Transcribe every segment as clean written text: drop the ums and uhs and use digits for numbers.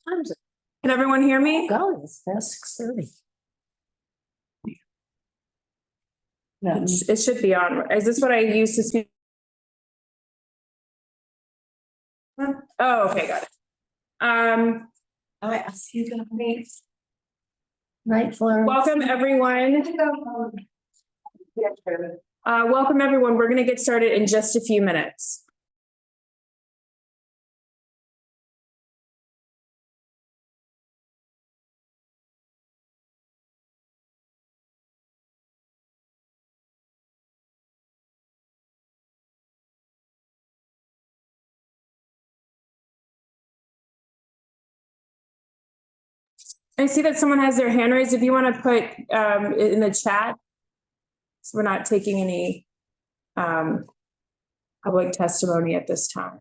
Time's it? Can everyone hear me? Golly, it's past 6:30. No, It should be on. Is this what I used to speak? Oh, okay, got it. I asked you to be. Right, Florence? Welcome, everyone. Welcome, everyone. We're going to get started in just a few minutes. I see that someone has their hand raised. If you want to put in the chat, so we're not taking any public testimony at this time.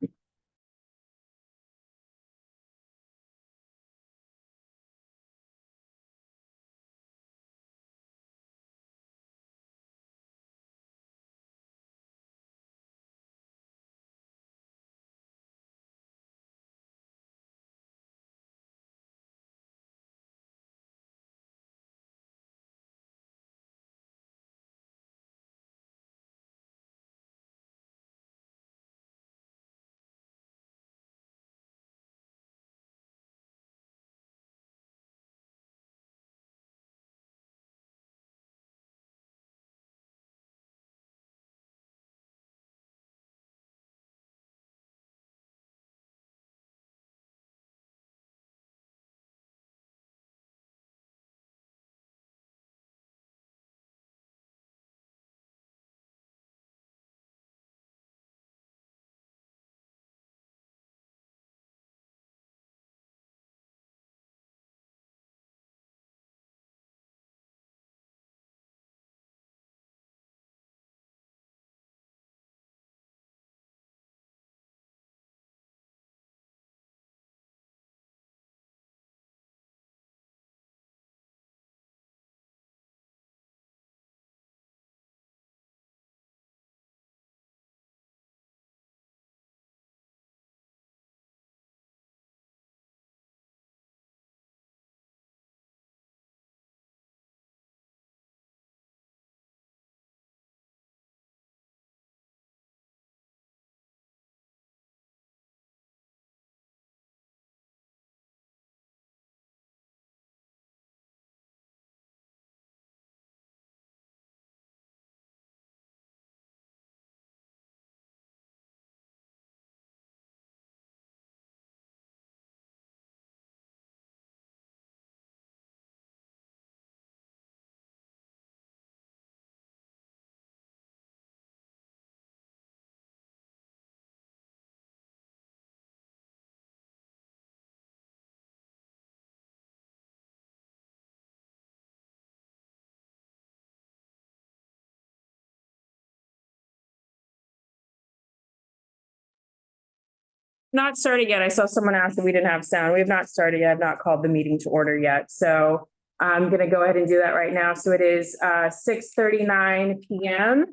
Not started yet. I saw someone ask if we didn't have sound. We have not started yet. I've not called the meeting to order yet. So I'm going to go ahead and do that right now. So it is 6:39 p.m.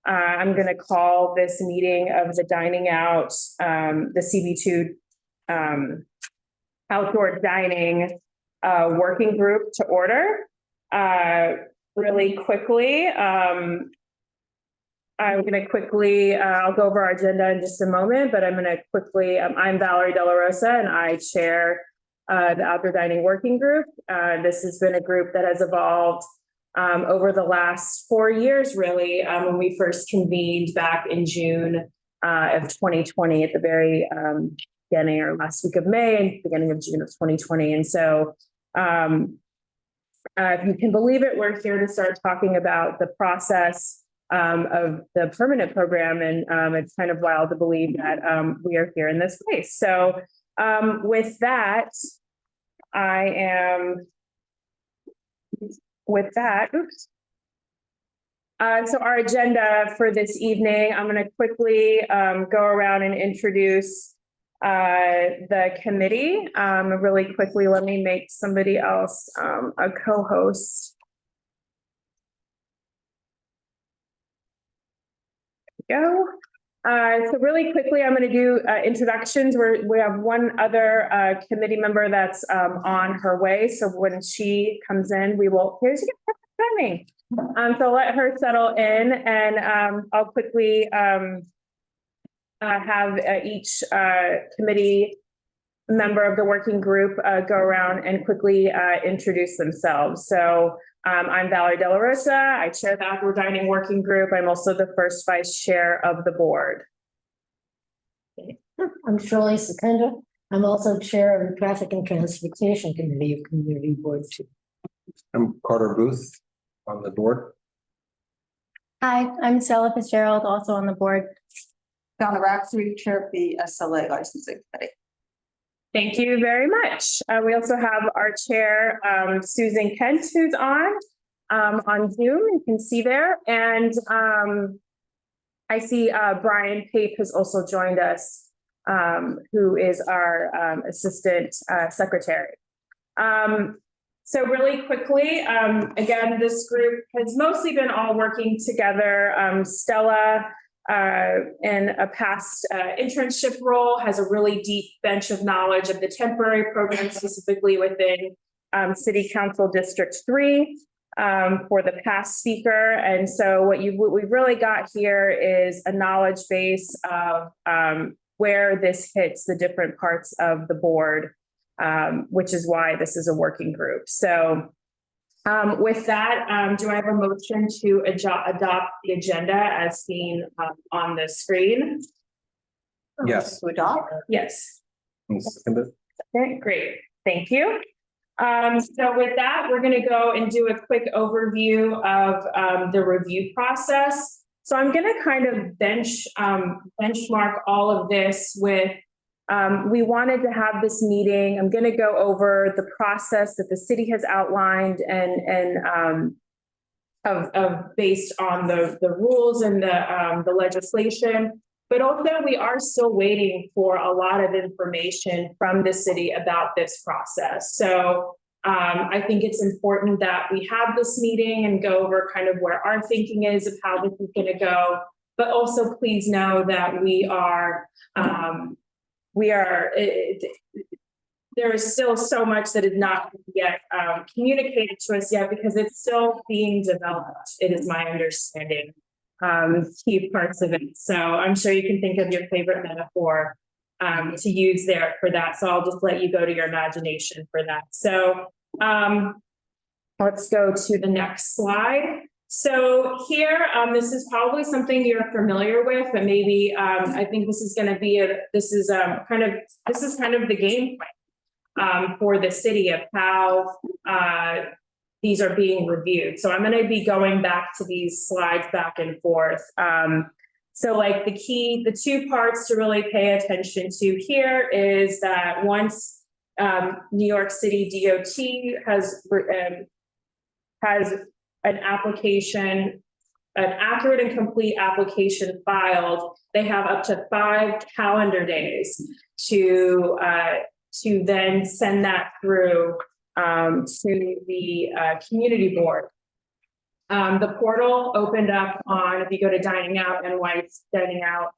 I'm going to call this meeting of the Dining Out, the CB2 outdoor dining working group to order. Really quickly, I'm going to quickly, I'll go over our agenda in just a moment, but I'm going to quickly, I'm Valerie De La Rosa and I chair the Outdoor Dining Working Group. This has been a group that has evolved over the last 4 years, really, when we first convened back in June of 2020 at the very beginning or last week of May and beginning of June of 2020. And so if you can believe it, we're here to start talking about the process of the permanent program. And it's kind of wild to believe that we are here in this place. So with that, oops. So our agenda for this evening, I'm going to quickly go around and introduce the committee. Really quickly, let me make somebody else a co-host. Go. So really quickly, I'm going to do introductions. We have one other committee member that's on her way. So when she comes in, we will, here's your timing. So let her settle in, and I'll quickly have each committee member of the working group go around and quickly introduce themselves. So I'm Valerie De La Rosa. I chair the Outdoor Dining Working Group. I'm also the first vice chair of the board. I'm Shirley Secunda. I'm also chair of the Traffic and Transportation Committee of Community Board 2. I'm Carter Booth on the board. Hi, I'm Stella Fitzgerald, also on the board. Donna Raftery, chair of the SLA licensing committee. Thank you very much. We also have our chair, Susan Kent, who's on Zoom. You can see there. And I see Brian Pape has also joined us, who is our assistant secretary. So really quickly, again, this group has mostly been all working together. Stella, in a past internship role, has a really deep bench of knowledge of the temporary program, specifically within City Council District 3 for the past speaker. And so what we've really got here is a knowledge base of where this hits the different parts of the board, which is why this is a working group. So with that, do I have a motion to adopt the agenda as seen on the screen? Yes. To adopt. Yes. Okay, Great. Thank you. So with that, we're going to go and do a quick overview of the review process. So I'm going to kind of benchmark all of this with we wanted to have this meeting. I'm going to go over the process that the city has outlined and based on the rules and the legislation. But also, we are still waiting for a lot of information from the city about this process. So I think it's important that we have this meeting and go over kind of where our thinking is of how this is going to go. But also, please know that there is still so much that is not yet communicated to us yet because it's still being developed. It is my understanding, key parts of it. So I'm sure you can think of your favorite metaphor to use there for that. So I'll just let you go to your imagination for that. So let's go to the next slide. So here, this is probably something you're familiar with, but maybe I think this is going to be kind of the game plan for the city of how these are being reviewed. So I'm going to be going back to these slides back and forth. So like the two parts to really pay attention to here is that once New York City DOT has an application, an accurate and complete application filed, they have up to 5 calendar days to then send that through to the community board. The portal opened up on, if you go to Dining Out NYC, .nyc,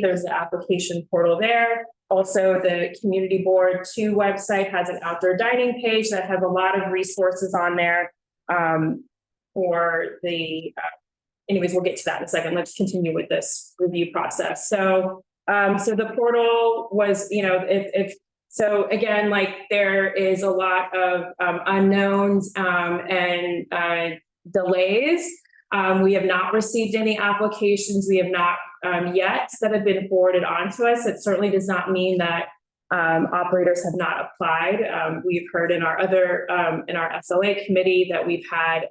there's an application portal there. Also, the Community Board 2 website has an outdoor dining page that has a lot of resources on there for the, anyways, we'll get to that in a second. Let's continue with this review process. So, so the portal was, so again, like there is a lot of unknowns and delays. We have not received any applications. We have not yet that have been forwarded on to us. It certainly does not mean that operators have not applied. We've heard in our in our SLA committee that we've had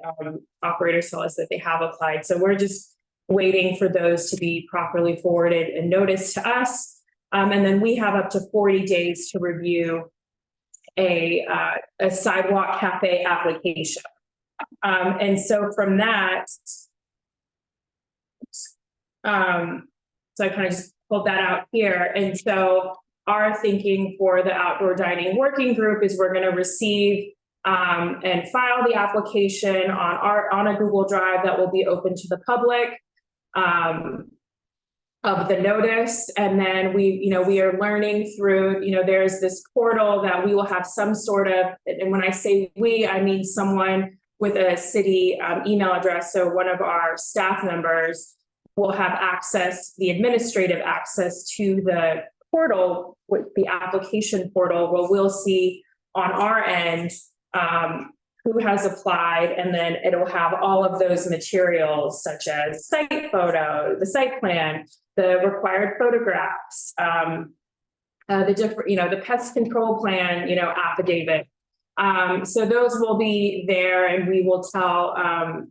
operators tell us that they have applied. So we're just waiting for those to be properly forwarded and noticed to us. And then we have up to 40 days to review a sidewalk cafe application. And so from that, so I kind of just pulled that out here. And so our thinking for the outdoor dining working group is we're going to receive and file the application on a Google Drive that will be open to the public. of the notice. And then we are learning through, there's this portal that we will have some sort of, and when I say we, I mean someone with a city email address. So one of our staff members will have access, the administrative access to the portal, with the application portal, where we'll see on our end who has applied, and then it'll have all of those materials such as site photo, the site plan, the required photographs, the different, the pest control plan, affidavit. So those will be there, and we will tell,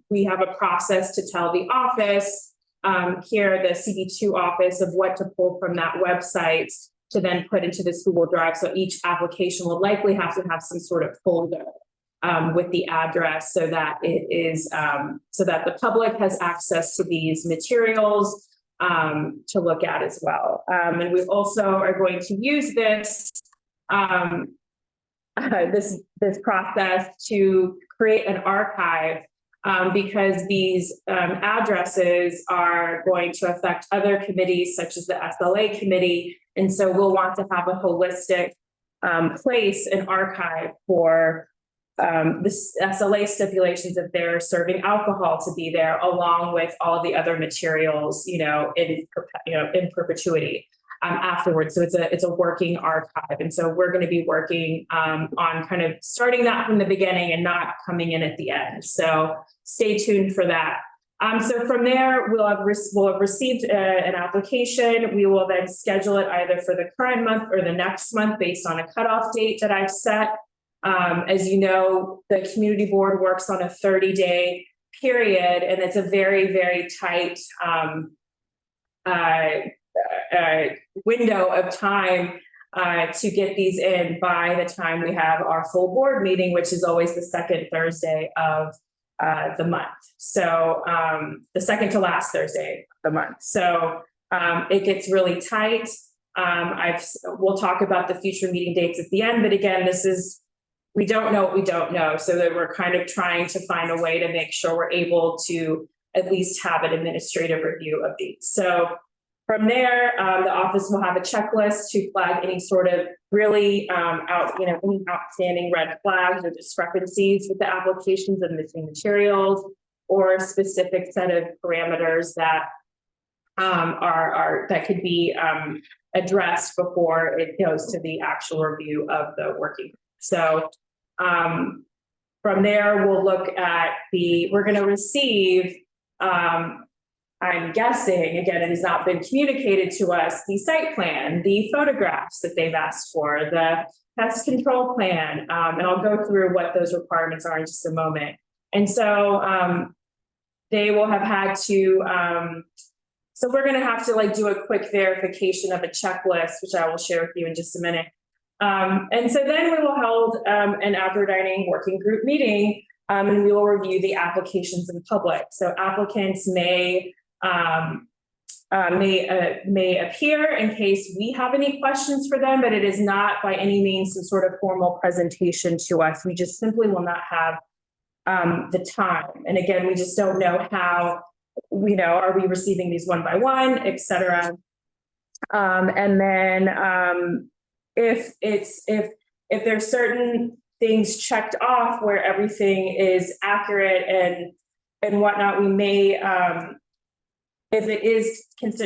we have a process to tell the office, here, the CB2 office, of what to pull from that website to then put into this Google Drive. So each application will likely have to have some sort of folder with the address, so that it is, so that the public has access to these materials to look at as well. And we also are going to use this this process to create an archive, because these addresses are going to affect other committees such as the SLA committee. And so we'll want to have a holistic place, an archive for the SLA stipulations, if they're serving alcohol, to be there, along with all the other materials, in perpetuity afterwards. So it's a working archive. And so we're going to be working on kind of starting that from the beginning and not coming in at the end. So stay tuned for that. So from there, we'll have received an application. We will then schedule it either for the current month or the next month based on a cutoff date that I've set. As you know, the community board works on a 30-day period, and it's a very, very tight window of time to get these in by the time we have our full board meeting, which is always the second Thursday of the month. So the second to last Thursday of the month. So it gets really tight. We'll talk about the future meeting dates at the end, but again, we don't know what we don't know. So that we're kind of trying to find a way to make sure we're able to at least have an administrative review of these. So from there, the office will have a checklist to flag any sort of really any outstanding red flags or discrepancies with the applications and missing materials, or a specific set of parameters that that could be addressed before it goes to the actual review of the working group. So from there, we'll look at we're going to receive, I'm guessing, again, it has not been communicated to us, the site plan, the photographs that they've asked for, the pest control plan, and I'll go through what those requirements are in just a moment. And so they will have had to, so we're going to have to do a quick verification of a checklist, which I will share with you in just a minute. And so then we will hold an outdoor dining working group meeting, and we will review the applications in public. So applicants may appear in case we have any questions for them, but it is not by any means some sort of formal presentation to us. We just simply will not have the time. And again, we just don't know how, are we receiving these one by one, et cetera. And then if there's certain things checked off where everything is accurate and whatnot, we may, if it is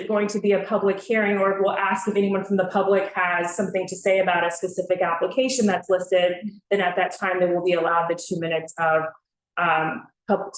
going to be a public hearing, or we'll ask if anyone from the public has something to say about a specific application that's listed, then at that time they will be allowed the 2 minutes of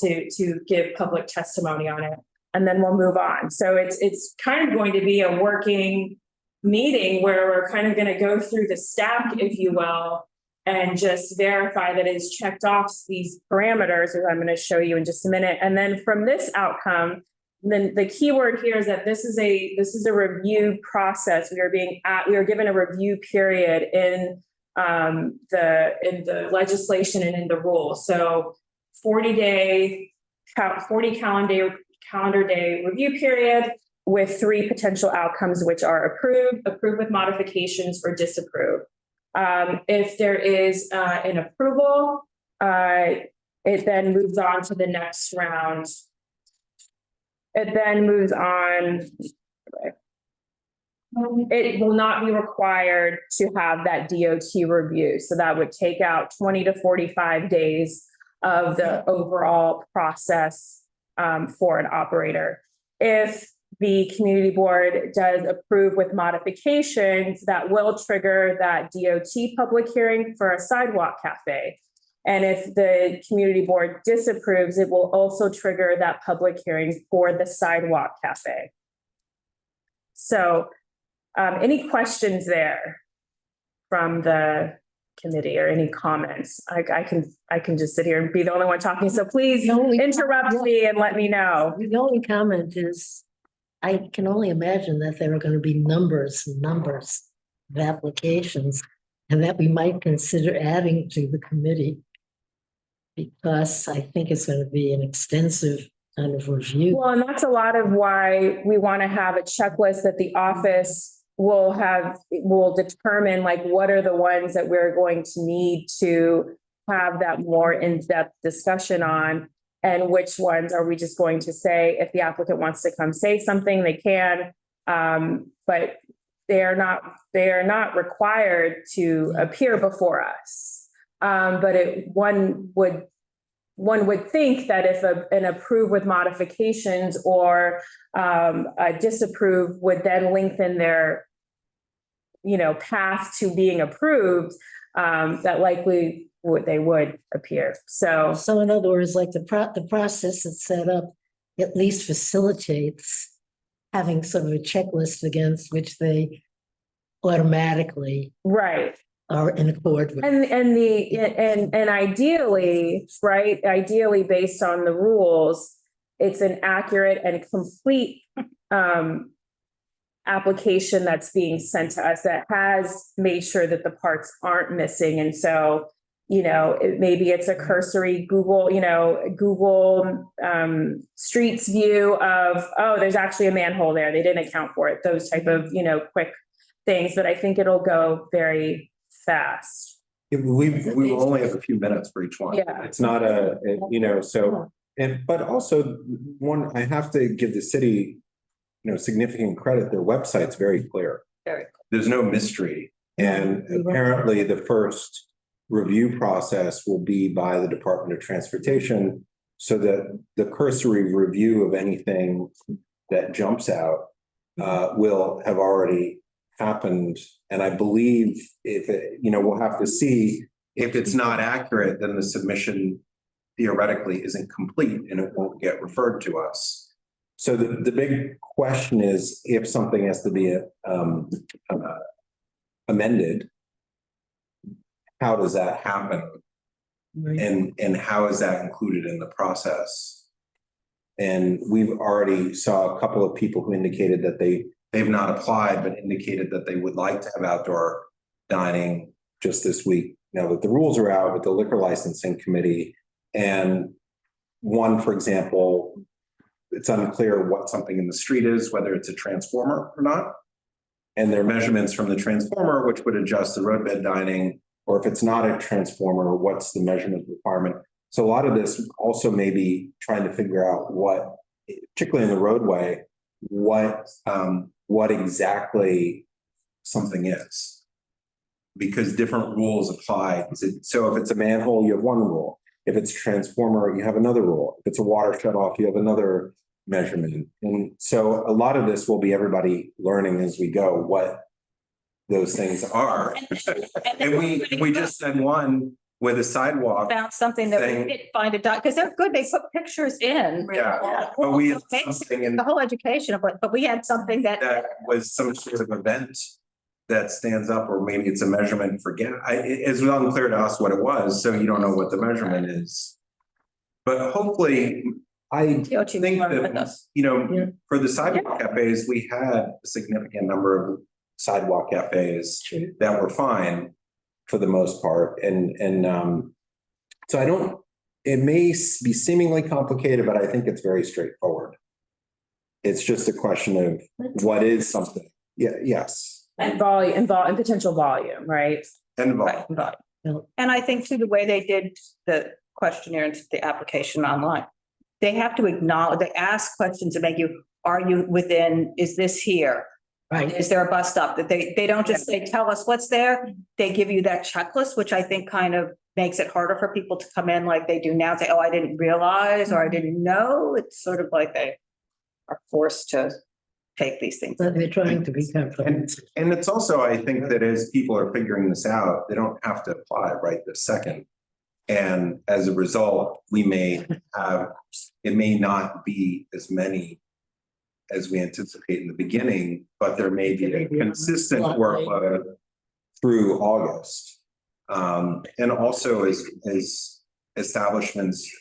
to give public testimony on it, and then we'll move on. So it's kind of going to be a working meeting where we're kind of going to go through the stack, if you will, and just verify that it's checked off these parameters, as I'm going to show you in just a minute. And then from this outcome, then the key word here is that this is a review process. We are given a review period in the legislation and in the rule. So 40 calendar day review period, with 3 potential outcomes, which are approved with modifications, or disapprove. If there is an approval, it then moves on to the next round It then moves on. It will not be required to have that DOT review. So that would take out 20 to 45 days of the overall process for an operator. If the community board does approve with modifications, that will trigger that DOT public hearing for a sidewalk cafe. And if the community board disapproves, it will also trigger that public hearing for the sidewalk cafe. So any questions there from the committee or any comments? I can just sit here and be the only one talking. So please interrupt me and let me know. The only comment is, I can only imagine that there are going to be numbers and numbers of applications and that we might consider adding to the committee, because I think it's going to be an extensive kind of review. Well, and that's a lot of why we want to have a checklist that the office will determine, like, what are the ones that we're going to need to have that more in-depth discussion on, and which ones are we just going to say, if the applicant wants to come say something, they can, but they are not required to appear before us. But one would think that if an approve with modifications or a disapprove would then lengthen their, path to being approved, that likely they would appear. So in other words, like the process that's set up at least facilitates having sort of a checklist against which they automatically right. are in accord with. And ideally, right, ideally based on the rules, it's an accurate and complete application that's being sent to us that has made sure that the parts aren't missing. And so, maybe it's a cursory Google Streets view of, oh, there's actually a manhole there, they didn't account for it, those type of, quick things, but I think it'll go very fast. We will only have a few minutes for each one. Yeah. It's not but also I have to give the city, significant credit. Their website's very clear. Very. There's no mystery. And apparently the first review process will be by the Department of Transportation, so that the cursory review of anything that jumps out will have already happened. And I believe we'll have to see if it's not accurate, then the submission theoretically isn't complete and it won't get referred to us. So the big question is, if something has to be amended, how does that happen? Right. And how is that included in the process? And we've already saw a couple of people who indicated that they've not applied, but indicated that they would like to have outdoor dining just this week. Now that the rules are out with the liquor licensing committee, and one, for example, it's unclear what something in the street is, whether it's a transformer or not. And their measurements from the transformer, which would adjust the roadbed dining, or if it's not a transformer, what's the measurement requirement? So a lot of this also may be trying to figure out what, particularly in the roadway, what exactly something is, because different rules apply. So if it's a manhole, you have one rule. If it's a transformer, you have another rule. If it's a water shutoff, you have another measurement. And so a lot of this will be everybody learning as we go what those things are. And we just said one with a sidewalk. Found something that we didn't find it, because they're good, they put pictures in. Yeah, but we had So something in the whole education of it, but we had something that was some sort of event that stands up, or maybe it's a measurement for gas. It's unclear to us what it was, so you don't know what the measurement is. But hopefully, I think that, for the sidewalk cafes, we had a significant number of sidewalk cafes that were fine for the most part. And so it may be seemingly complicated, but I think it's very straightforward. It's just a question of what is something. Yeah, yes. And volume and potential volume, right? And volume. And I think too, the way they did the questionnaire and the application online, they have to acknowledge, they ask questions to make you, are you within, is this here? Right. Is there a bus stop? That they don't just say, tell us what's there. They give you that checklist, which I think kind of makes it harder for people to come in like they do now, say, oh, I didn't realize, or I didn't know. It's sort of like they are forced to take these things. But they're trying to be comprehensive. And it's also, I think that as people are figuring this out, they don't have to apply right this second. And as a result, we may have, it may not be as many as we anticipate in the beginning, but there may be a consistent workload through August. And also as establishments,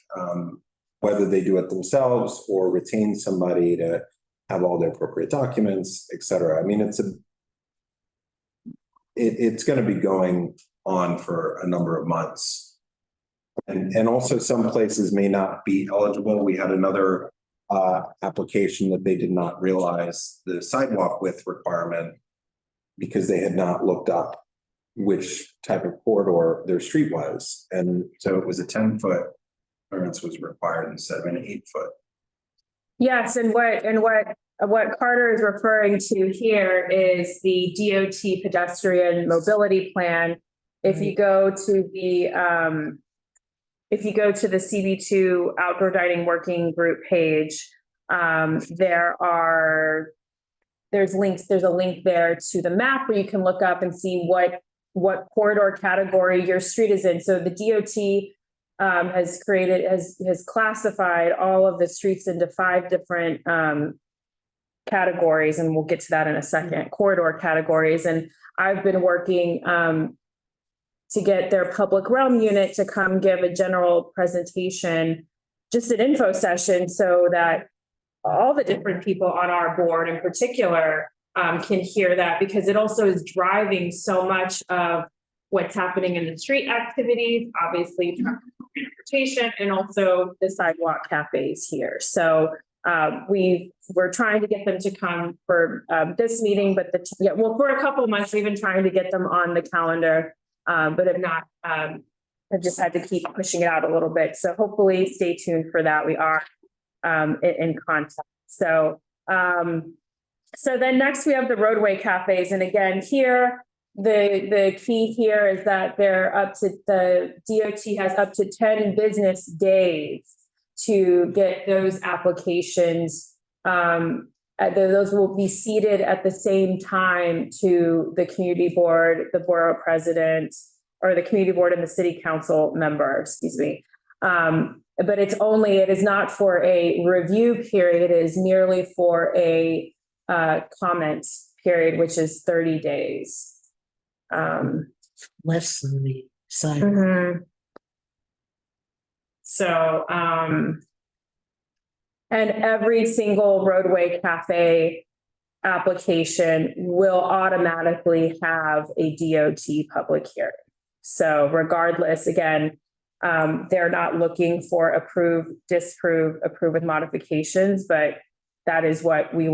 whether they do it themselves or retain somebody to have all the appropriate documents, et cetera. I mean, it's going to be going on for a number of months. And also some places may not be eligible. We had another application that they did not realize the sidewalk width requirement because they had not looked up which type of corridor their street was. And so it was a 10-foot clearance was required instead of an 8-foot. Yes, and what Carter is referring to here is the DOT pedestrian mobility plan. If you go to the CB2 outdoor dining working group page, there's links. There's a link there to the map where you can look up and see what corridor category your street is in. So the DOT has classified all of the streets into 5 different categories, and we'll get to that in a second. Corridor categories, and I've been working to get their public realm unit to come give a general presentation, just an info session, so that all the different people on our board in particular can hear that, because it also is driving so much of what's happening in the street activities, obviously transportation, and also the sidewalk cafes here. So we're trying to get them to come for this meeting, but for a couple of months, we've been trying to get them on the calendar. But have not, I've just had to keep pushing it out a little bit. So hopefully stay tuned for that. We are in contact. So then next we have the roadway cafes. And again, here, the key here is that the DOT has up to 10 business days to get those applications. Those will be seated at the same time to the community board, the borough president, or the community board and the city council member, excuse me. But it is not for a review period. It is merely for a comment period, which is 30 days. Less than the sidewalk. Mm-hmm. So, and every single roadway cafe application will automatically have a DOT public hearing. So regardless, again, they're not looking for approve, disapprove, approve with modifications, but that is what we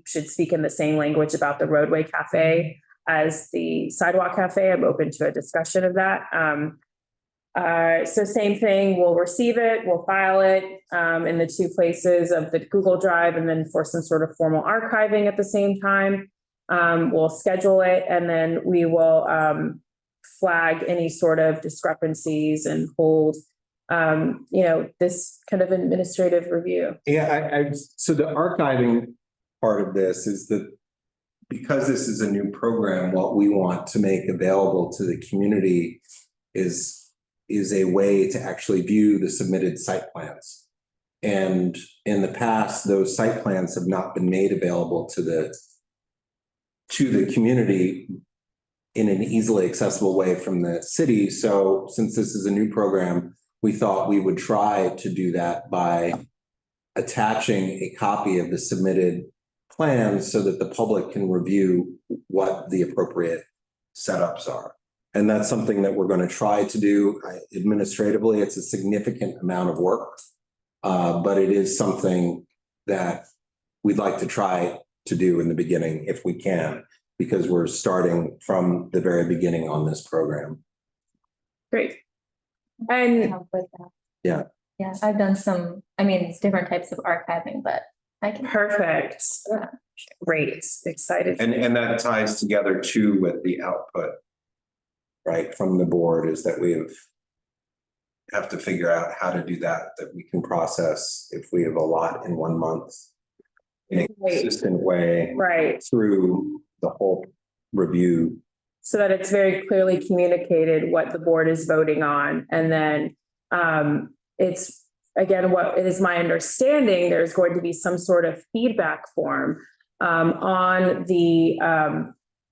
should speak in the same language about the roadway cafe as the sidewalk cafe. I'm open to a discussion of that. So same thing, we'll receive it, we'll file it in the 2 places of the Google Drive, and then for some sort of formal archiving at the same time. We'll schedule it, and then we will flag any sort of discrepancies and hold, this kind of administrative review. Yeah, so the archiving part of this is that because this is a new program, what we want to make available to the community is a way to actually view the submitted site plans. And in the past, those site plans have not been made available to the community in an easily accessible way from the city. So since this is a new program, we thought we would try to do that by attaching a copy of the submitted plans so that the public can review what the appropriate setups are. And that's something that we're going to try to do administratively. It's a significant amount of work, but it is something that we'd like to try to do in the beginning if we can, because we're starting from the very beginning on this program. Great. And Yeah. Yeah, I've done some, I mean, it's different types of archiving, but I can. Perfect. Great, excited. And that ties together too with the output, right, from the board, is that we have to figure out how to do that we can process if we have a lot in 1 month in a Right. consistent way Right, through the whole review. so that it's very clearly communicated what the board is voting on. And then it's, again, what it is my understanding, there's going to be some sort of feedback form on the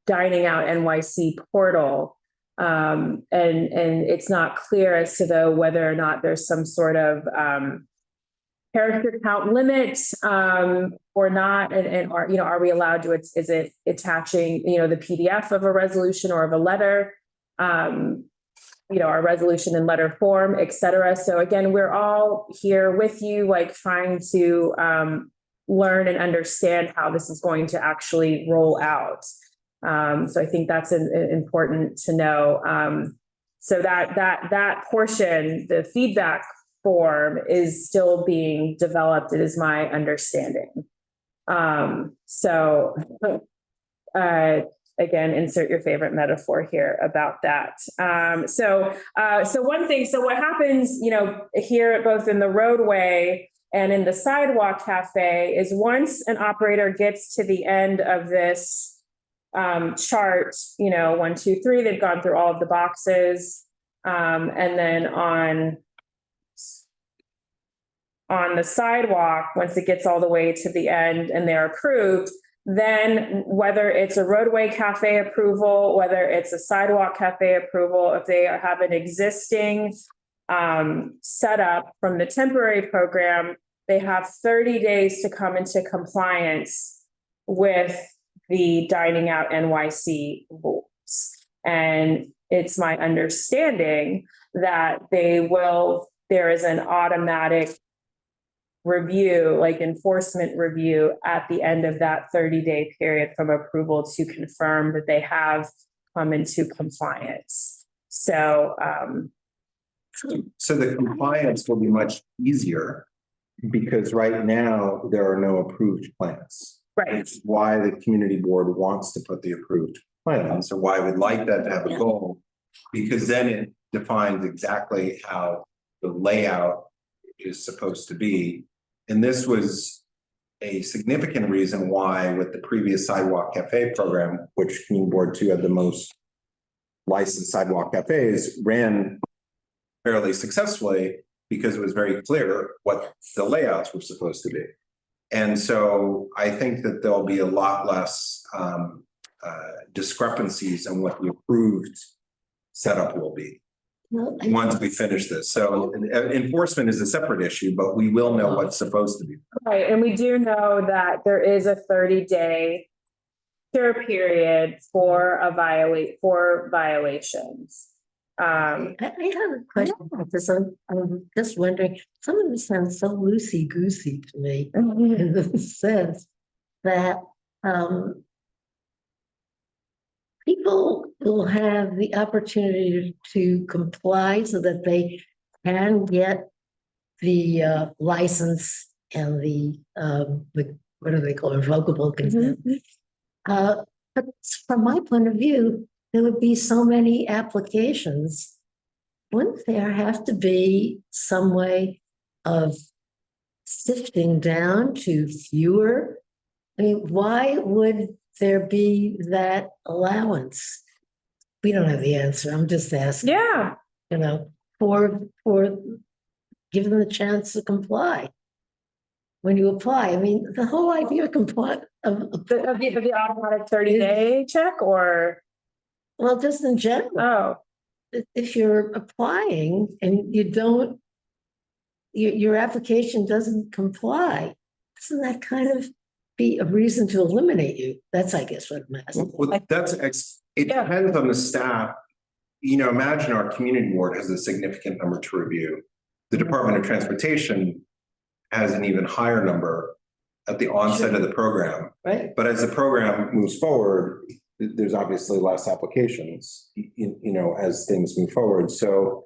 Dining Out NYC portal. And it's not clear as to though whether or not there's some sort of character count limit or not, and are, you know, are we allowed to, is it attaching, you know, the PDF of a resolution or of a letter, you know, our resolution in letter form, et cetera. So again, we're all here with you, like trying to learn and understand how this is going to actually roll out. So I think that's important to know. So that portion, the feedback form, is still being developed. It is my understanding. So again, insert your favorite metaphor here about that. So one thing, so what happens, you know, here both in the roadway and in the sidewalk cafe is once an operator gets to the end of this chart, you know, 1, 2, 3, they've gone through all of the boxes. And then on the sidewalk, once it gets all the way to the end and they're approved, then whether it's a roadway cafe approval, whether it's a sidewalk cafe approval, if they have an existing setup from the temporary program, they have 30 days to come into compliance with the Dining Out NYC rules. And it's my understanding that there is an automatic review, like enforcement review at the end of that 30-day period from approval to confirm that they have come into compliance. So the compliance will be much easier because right now there are no approved plans. right, Which is why the community board wants to put the approved plan. So why we'd like that to have a goal, because then it defines exactly how the layout is supposed to be. And this was a significant reason why with the previous sidewalk cafe program, which Community Board 2 had the most licensed sidewalk cafes, ran fairly successfully because it was very clear what the layouts were supposed to be. And so I think that there'll be a lot less discrepancies in what the approved setup will be Well, once we finish this. So enforcement is a separate issue, but we will know what's supposed to be. right. And we do know that there is a 30-day cure period for violations. I have a question about this. I'm just wondering, some of this sounds so loosey-goosey to me in the sense that people will have the opportunity to comply so that they can get the license and the what do they call it, revocable consent. But from my point of view, there would be so many applications. Wouldn't there have to be some way of sifting down to fewer? I mean, why would there be that allowance? We don't have the answer. I'm just asking. Yeah. You know, for give them the chance to comply. When you apply, I mean, the whole idea of comply of The automatic 30-day check, or well, just in general. If you're applying and you don't, your application doesn't comply, doesn't that kind of be a reason to eliminate you? That's, I guess, what I'm asking. Well, it depends on the staff. You know, imagine our community board has a significant number to review. The Department of Transportation has an even higher number at the onset of the program. Right. But as the program moves forward, there's obviously less applications, you know, as things move forward. So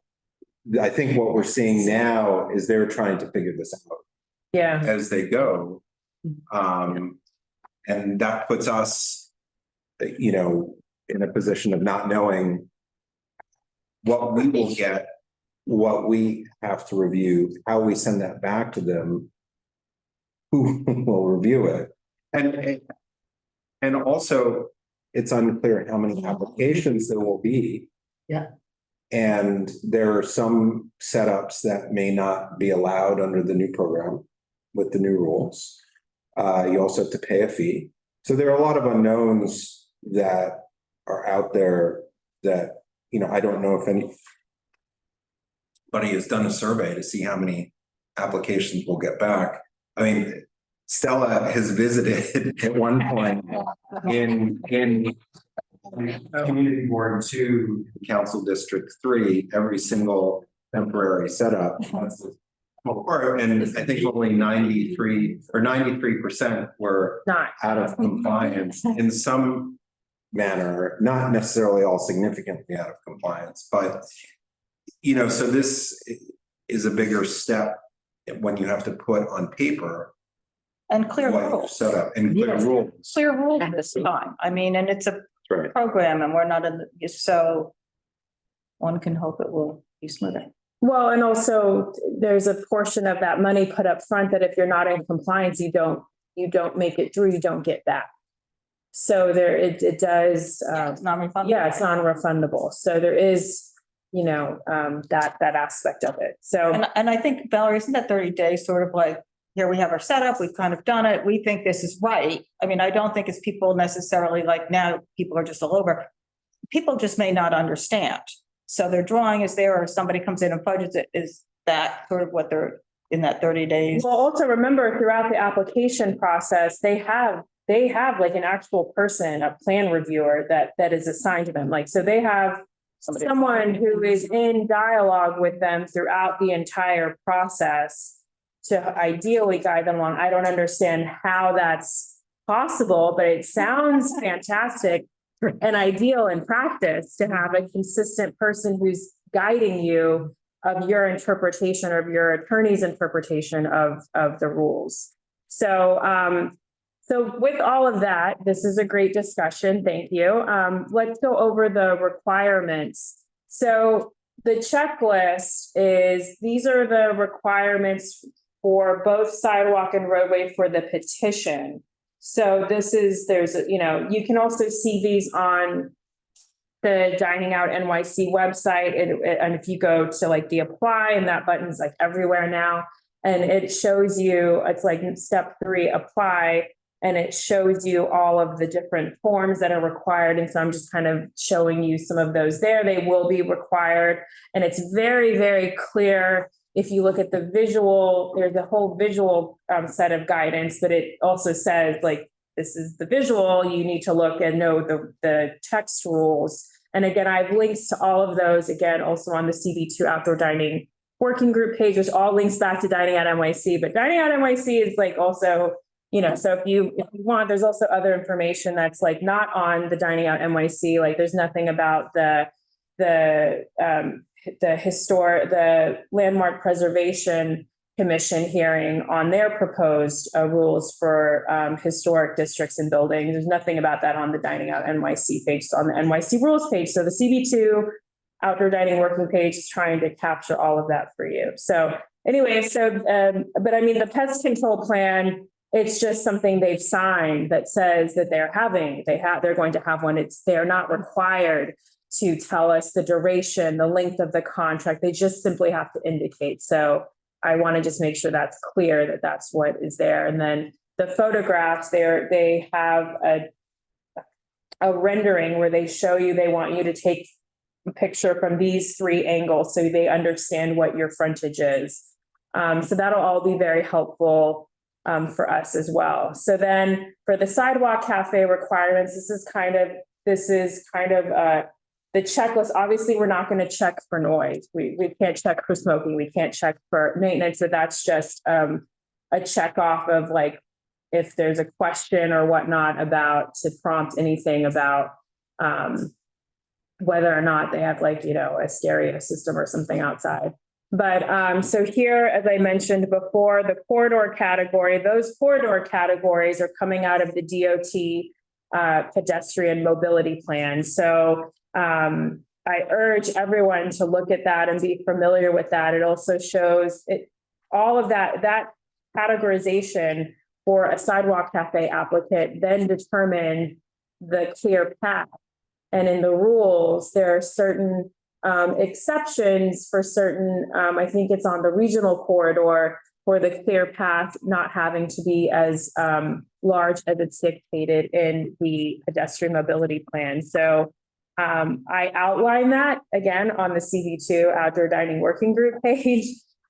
I think what we're seeing now is they're trying to figure this out Yeah, as they go. And that puts us, you know, in a position of not knowing what we will get, what we have to review, how we send that back to them, who will review it. And also, it's unclear how many applications there will be. Yeah. And there are some setups that may not be allowed under the new program with the new rules. You also have to pay a fee. So there are a lot of unknowns that are out there that, you know, I don't know if anybody has done a survey to see how many applications we'll get back. I mean, Stella has visited at one point in Community Board 2, Council District 3, every single temporary setup. And I think only 93 or 93% were not. out of compliance in some manner, not necessarily all significantly out of compliance, but, you know, so this is a bigger step when you have to put on paper And clear what you've rules. set up and clear Yes. rules. Clear rules this time. I mean, and it's a Right. program and we're not in, so one can hope it will be smoother. Well, and also there's a portion of that money put up front that if you're not in compliance, you don't make it through, you don't get back. So there, it does, It's non-refundable. yeah, it's non-refundable. So there is, you know, that aspect of it. So, And I think Valerie, isn't that 30 days sort of like, here we have our setup, we've kind of done it, we think this is right. I mean, I don't think it's people necessarily like now people are just all over. People just may not understand. So their drawing is there or somebody comes in and budgets it. Is that sort of what they're in that 30 days? well, also remember throughout the application process, they have like an actual person, a plan reviewer that is assigned to them. Like, so they have someone who is in dialogue with them throughout the entire process to ideally guide them along. I don't understand how that's possible, but it sounds fantastic and ideal in practice to have a consistent person who's guiding you of your interpretation or of your attorney's interpretation of the rules. So, so with all of that, this is a great discussion. Thank you. Let's go over the requirements. So the checklist is, these are the requirements for both sidewalk and roadway for the petition. So this is, you know, you can also see these on the Dining Out NYC website. And if you go to like the apply, and that button's like everywhere now, and it shows you, it's like step 3, apply, and it shows you all of the different forms that are required. And so I'm just kind of showing you some of those there. They will be required. And it's very, very clear. If you look at the visual, there's a whole visual set of guidance, but it also says like, this is the visual, you need to look and know the text rules. And again, I have links to all of those, again, also on the CB2 outdoor dining working group page, which all links back to Dining Out NYC, but Dining Out NYC is like also, you know, so if you want, there's also other information that's like not on the Dining Out NYC, like there's nothing about the Landmark Preservation Commission hearing on their proposed rules for historic districts and buildings. There's nothing about that on the Dining Out NYC page. It's on the NYC rules page. So the CB2 outdoor dining working page is trying to capture all of that for you. So anyway, but I mean, the pest control plan, it's just something they've signed that says that they're going to have one. They're not required to tell us the duration, the length of the contract. They just simply have to indicate. So I want to just make sure that's clear that that's what is there. And then the photographs there, they have a rendering where they show you, they want you to take a picture from these 3 angles so they understand what your frontage is. So that'll all be very helpful for us as well. So then for the sidewalk cafe requirements, this is kind of the checklist. Obviously, we're not going to check for noise. We can't check for smoking. We can't check for maintenance. So that's just a check off of like, if there's a question or whatnot about to prompt anything about whether or not they have like, a stereo system or something outside. But so here, as I mentioned before, the corridor category, those corridor categories are coming out of the DOT pedestrian mobility plan. So I urge everyone to look at that and be familiar with that. It also shows all of that categorization for a sidewalk cafe applicant then determine the clear path. And in the rules, there are certain exceptions for certain, I think it's on the regional corridor for the clear path not having to be as large as it's dictated in the pedestrian mobility plan. So I outline that again on the CB2 outdoor dining working group page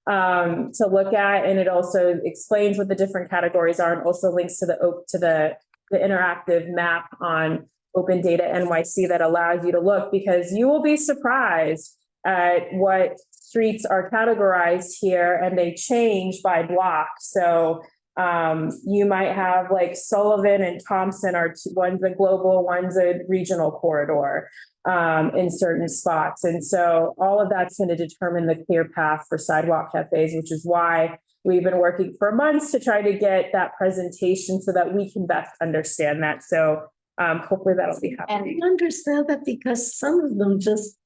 to look at, and it also explains what the different categories are and also links to the interactive map on Open Data NYC that allows you to look, because you will be surprised at what streets are categorized here, and they change by block. So you might have like Sullivan and Thompson one's a global, one's a regional corridor in certain spots. And so all of that's going to determine the clear path for sidewalk cafes, which is why we've been working for months to try to get that presentation so that we can best understand that. So hopefully that'll be happening. I understand that because some of them just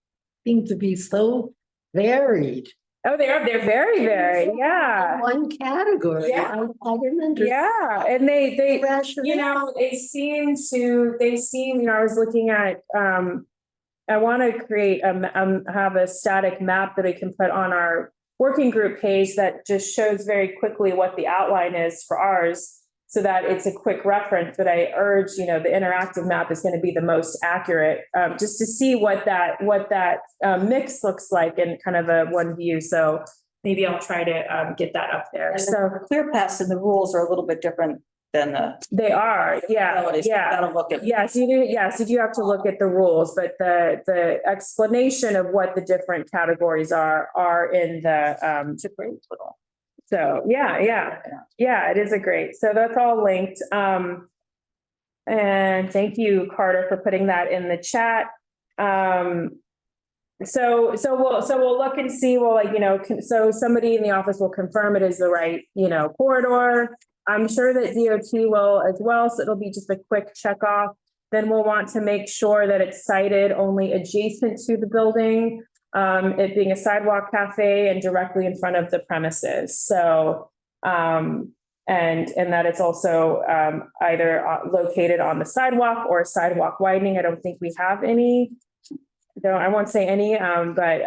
seem to be so varied. Oh, they're very, very, yeah. One category. Yeah. I didn't understand. Yeah, and they, Rationale. they seem, I was looking at, I want to create, have a static map that I can put on our working group page that just shows very quickly what the outline is for ours, so that it's a quick reference. But I urge, the interactive map is going to be the most accurate, just to see what that mix looks like in kind of a one view. So maybe I'll try to get that up there. And So the clear paths and the rules are a little bit different than the. they are, yeah, realities. You yeah. gotta look at. Yes, you do. Yes, you do have to look at the rules, but the explanation of what the different categories are in the It's a great little. so yeah, it is a great. So that's all linked. And thank you, Carter, for putting that in the chat. So we'll look and see. Well, so somebody in the office will confirm it is the right, corridor. I'm sure that DOT will as well. So it'll be just a quick check off. Then we'll want to make sure that it's sited only adjacent to the building, it being a sidewalk cafe and directly in front of the premises. So, and that it's also either located on the sidewalk or sidewalk widening. I don't think we have any. I won't say any, but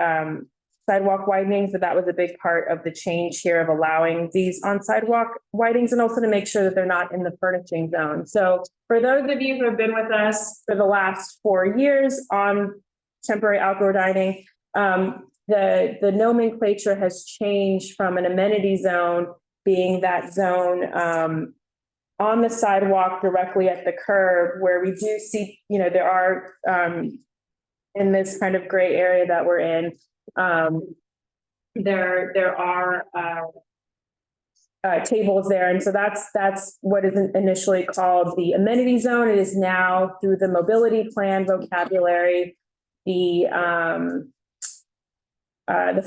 sidewalk widenings, but that was a big part of the change here of allowing these on sidewalk widenings, and also to make sure that they're not in the furnishing zone. So for those of you who have been with us for the last 4 years on temporary outdoor dining, the nomenclature has changed from an amenity zone being that zone on the sidewalk directly at the curb, where we do see, there are in this kind of gray area that we're in, there are tables there. And so that's what is initially called the amenity zone. It is now, through the mobility plan vocabulary, the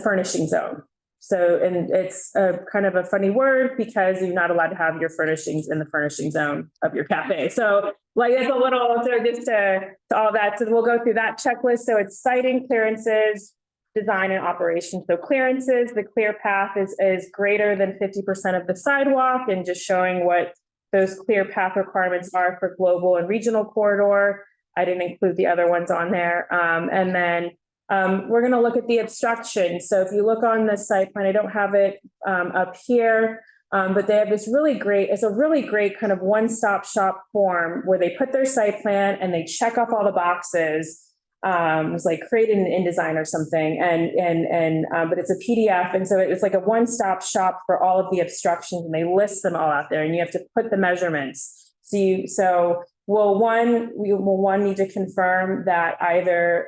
furnishing zone. So, and it's a kind of a funny word because you're not allowed to have your furnishings in the furnishing zone of your cafe. So it's a little, so just to all that. So we'll go through that checklist. So it's siting, clearances, design, and operation. So clearances, the clear path is greater than 50% of the sidewalk, and just showing what those clear path requirements are for global and regional corridor. I didn't include the other ones on there. And then we're going to look at the obstruction. So if you look on the site plan, I don't have it up here, but they have this it's a really great kind of one-stop shop form where they put their site plan and they check off all the boxes. It's like created in InDesign or something, but it's a PDF, and so it's like a one-stop shop for all of the obstructions, and they list them all out there, and you have to put the measurements. So we will need to confirm that either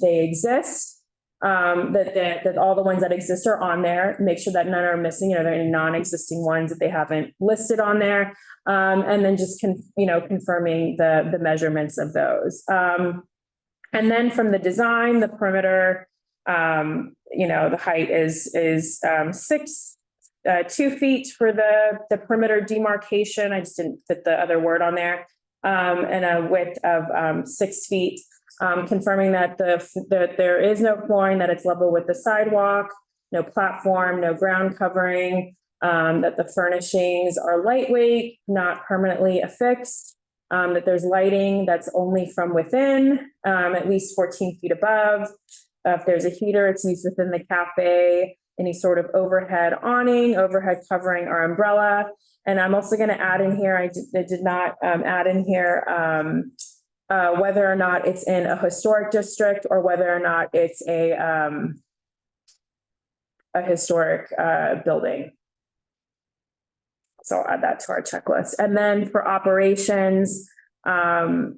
they exist, that all the ones that exist are on there. Make sure that none are missing. There are any non-existing ones that they haven't listed on there, and then just confirming the measurements of those. And then from the design, the perimeter, the height is 2 feet for the perimeter demarcation. I just didn't put the other word on there. And a width of 6 feet, confirming that that there is no flooring, that it's level with the sidewalk, no platform, no ground covering, that the furnishings are lightweight, not permanently affixed, that there's lighting that's only from within, at least 14 feet above. If there's a heater, it's used within the cafe, any sort of overhead awning, overhead covering or umbrella. And I'm also going to add in here, I did not add in here whether or not it's in a historic district or whether or not it's a historic building. So I'll add that to our checklist. And then for operations, the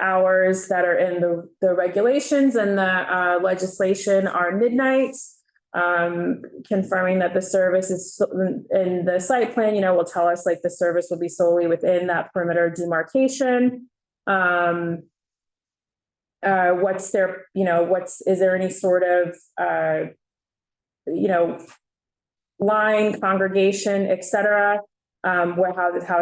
hours that are in the regulations and the legislation are midnight, confirming that the service is in the site plan, will tell us like the service will be solely within that perimeter demarcation. Is there any sort of, line, congregation, et cetera, how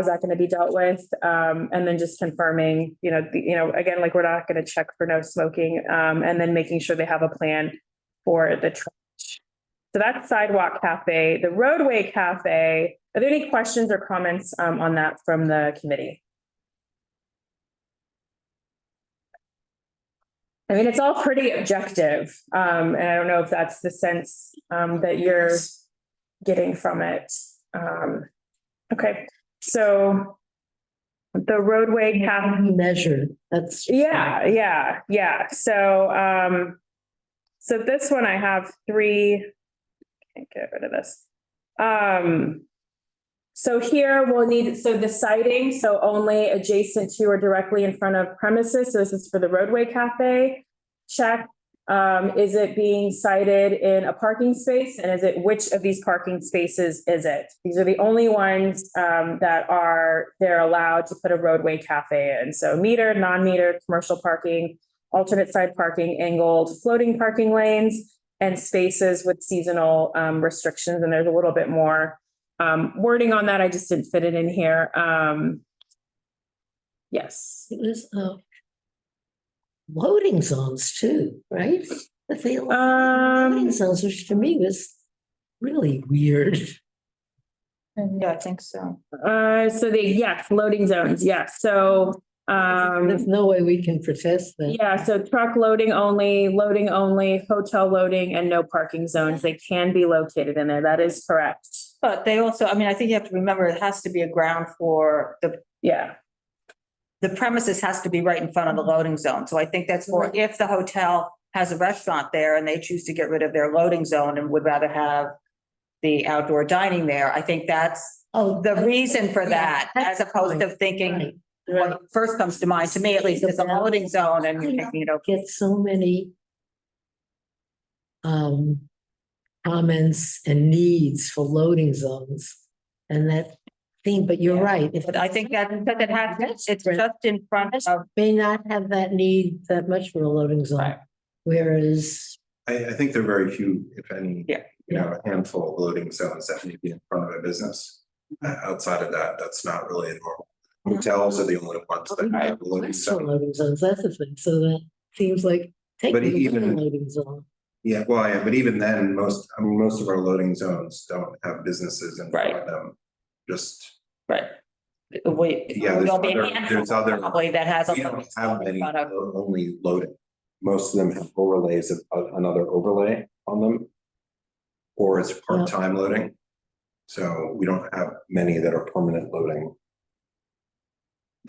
is that going to be dealt with? And then just confirming, again, like we're not going to check for no smoking, and then making sure they have a plan for the trash. So that's sidewalk cafe. The roadway cafe, are there any questions or comments on that from the committee? I mean, it's all pretty objective. And I don't know if that's the sense that you're getting from it. Okay, so the roadway cafe. Measured, that's. Yeah. So this one I have 3. Can't get rid of this. So here we'll need, the siding, so only adjacent to or directly in front of premises. So this is for the roadway cafe. Check. Is it being sited in a parking space? And which of these parking spaces is it? These are the only ones they're allowed to put a roadway cafe in. So metered, non-metered, commercial parking, alternate side parking, angled, floating parking lanes, and spaces with seasonal restrictions. And there's a little bit more wording on that. I just didn't fit it in here. Yes. It was loading zones too, right? But they loading zones, which to me was really weird. Yeah, I think so. Loading zones. Yes. So There's no way we can protest that. yeah, so truck loading only, hotel loading, and no parking zones. They can be located in there. That is correct. But they also, I think you have to remember, it has to be a ground for the premises has to be right in front of the loading zone. So I think that's for if the hotel has a restaurant there and they choose to get rid of their loading zone and would rather have the outdoor dining there. I think that's the reason for that, as opposed to thinking what first comes to mind, to me at least, is a loading zone and you're thinking, Get so many comments and needs for loading zones and that thing, but you're right. But I think that it has, it's just in front of. May not have that need that much for a loading zone. Right. Whereas. I think there are very few, if any, Yeah. a handful of loading zones that need to be in front of a business. Outside of that, that's not really a normal. Hotels are the only ones that have loading zones. Loading zones, that's the thing. So that seems like take But the even- loading zone. Yeah, well, yeah, but even then, most of our loading zones don't have businesses in front of them. Just, Right. Yeah, There'll be a there's handful other- probably that has. we don't have many only loading. Most of them have overlays of another overlay on them. Or it's part-time loading. So we don't have many that are permanent loading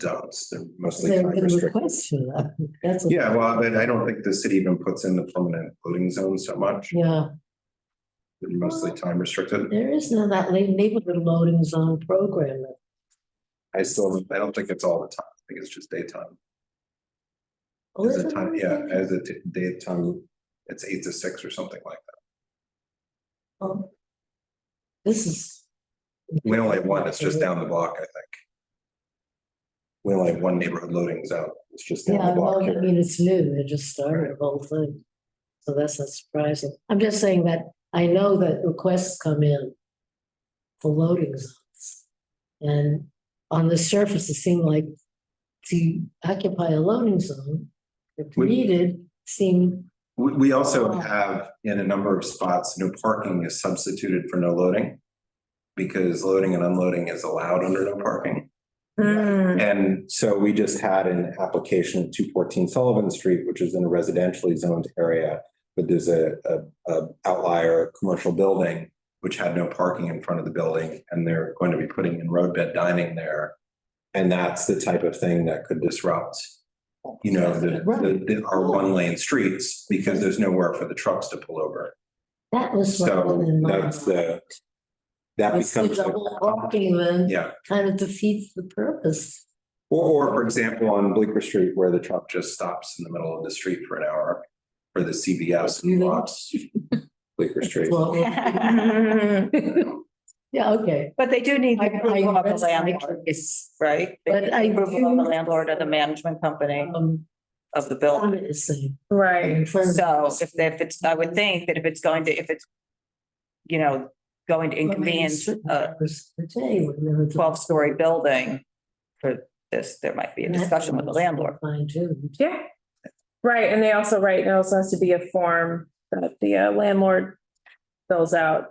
zones. They're mostly There time have been restricted. requests for that. That's. Yeah, well, but I don't think the city even puts in the permanent loading zone so much. Yeah, They're mostly time restricted. there is no that neighborhood loading zone program. I don't think it's all the time. I think it's just daytime. Oh, As is a it? time, as a daytime, it's 8 to 6 or something like that. Oh. This is. We only have one, it's just down the block, I think. We only have one neighborhood loading zone. It's just down Yeah, the block well, I here. mean, it's new, they just started the whole thing. So that's not surprising. I'm just saying that I know that requests come in for loading zones. And on the surface, it seemed like to occupy a loading zone, if We- needed, seemed, We also have in a number of spots, no parking is substituted for no loading. Because loading and unloading is allowed under no parking. Mm, And so we just had an application at 214 Sullivan Street, which is in a residentially zoned area. But there's a outlier commercial building, which had no parking in front of the building, and they're going to be putting in roadbed dining there. And that's the type of thing that could disrupt, you know, our one-lane streets, because there's nowhere for the trucks to pull over. that was. what So in my that's mind. that It's the becomes, double parking then yeah. kind of defeats the purpose. Or for example, on Bleecker Street, where the truck just stops in the middle of the street for an hour for the CBS and lots. Bleecker Street. Well, yeah, okay. But they do need the I approval of the rest my landlord, case. right? They But need I the approval of do- the landlord or the management company of the building. Comment is saying. right. So if it's, I would think that if it's, you know, going to inconvenience a 12-story building for this, there might be a discussion with the landlord. Fine too. Yeah. Right, and they also, right, there also has to be a form that the landlord fills out,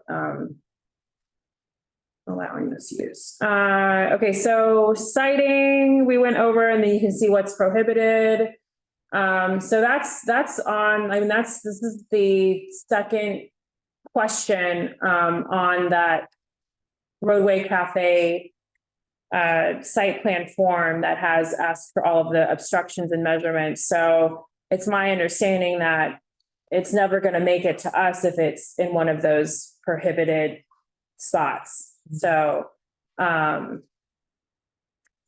allowing this use. Okay, so citing, we went over and then you can see what's prohibited. So that's on, I mean, this is the second question, on that roadway cafe site plan form that has asked for all of the obstructions and measurements. So it's my understanding that it's never going to make it to us if it's in one of those prohibited spots. So,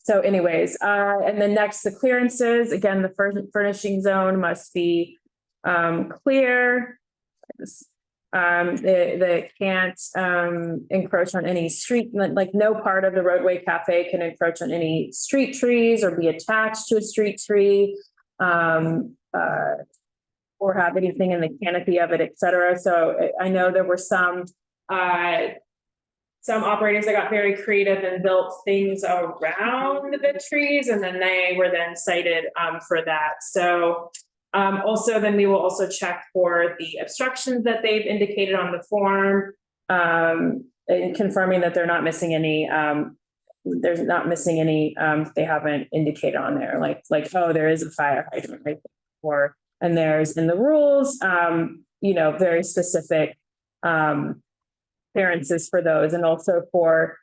anyways, and then next, the clearances, again, the furnishing zone must be clear. They can't encroach on any street, like no part of the roadway cafe can encroach on any street trees or be attached to a street tree, or have anything in the canopy of it, et cetera. So I know there were some operators that got very creative and built things around the trees, and then they were then cited for that. So also, then we will also check for the obstructions that they've indicated on the form, and confirming that they're not missing any, they haven't indicated on there, like, oh, there is a fire hydrant right there, and there's in the rules, you know, very specific clearances for those, and also for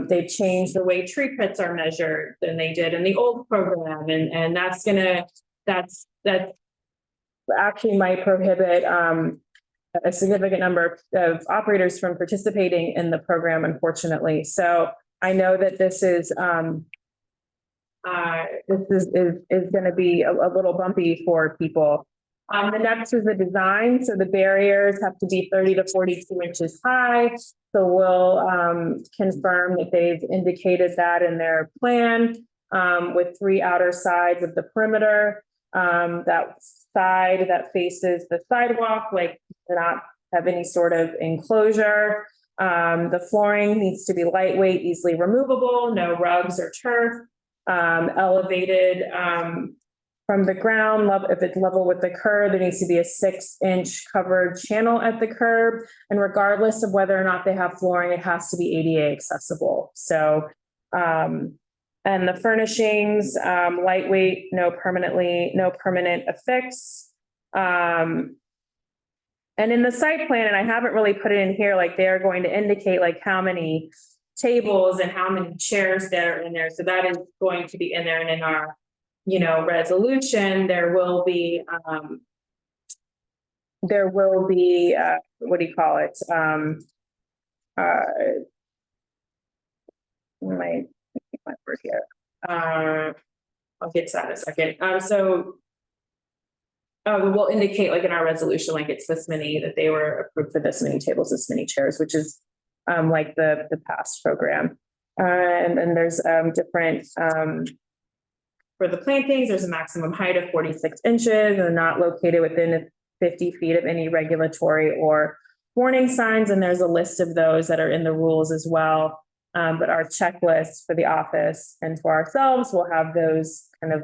they've changed the way tree pits are measured than they did in the old program, and that actually might prohibit a significant number of operators from participating in the program, unfortunately. So I know that this is going to be a little bumpy for people. The next is the design. So the barriers have to be 30 to 42 inches high. So we'll confirm that they've indicated that in their plan, with 3 outer sides of the perimeter. That side that faces the sidewalk, like, to not have any sort of enclosure. The flooring needs to be lightweight, easily removable, no rugs or turf, elevated from the ground. If it's level with the curb, there needs to be a 6-inch covered channel at the curb. And regardless of whether or not they have flooring, it has to be ADA accessible. So, and the furnishings, lightweight, no permanent affix. And in the site plan, and I haven't really put it in here, like they're going to indicate like how many tables and how many chairs that are in there. So that is going to be in there, and in our, you know, resolution, there will be, what do you call it? My word here. I'll get to that in a second. We'll indicate like in our resolution, like it's this many, that they were approved for this many tables, this many chairs, which is like the past program. And then there's different for the plantings, there's a maximum height of 46 inches and are not located within 50 feet of any regulatory or warning signs. And there's a list of those that are in the rules as well. But our checklist for the office and for ourselves will have those kind of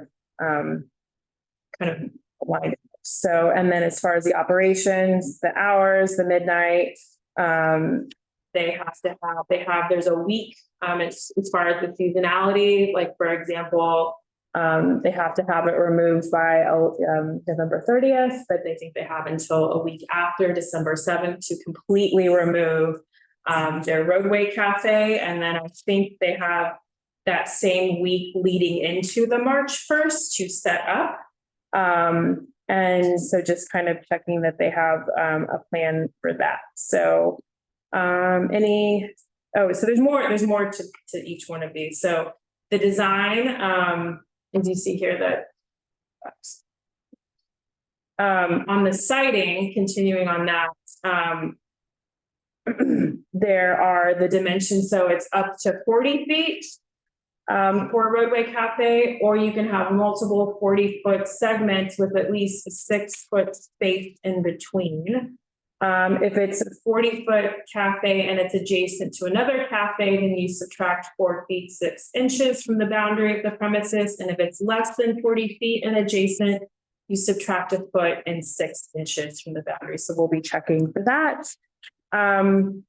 lined up. So, and then as far as the operations, the hours, the midnight, there's a week, as far as the seasonality, like for example, they have to have it removed by November 30th, but they think they have until a week after December 7th to completely remove their roadway cafe. And then I think they have that same week leading into the March 1st to set up. And so just kind of checking that they have a plan for that. So so there's more to each one of these. So the design, as you see here, that on the siding, continuing on that, there are the dimensions. So it's up to 40 feet for a roadway cafe, or you can have multiple 40-foot segments with at least a 6-foot space in between. If it's a 40-foot cafe and it's adjacent to another cafe, then you subtract 4 feet 6 inches from the boundary of the premises. And if it's less than 40 feet and adjacent, you subtract 1 foot and 6 inches from the boundary. So we'll be checking for that. And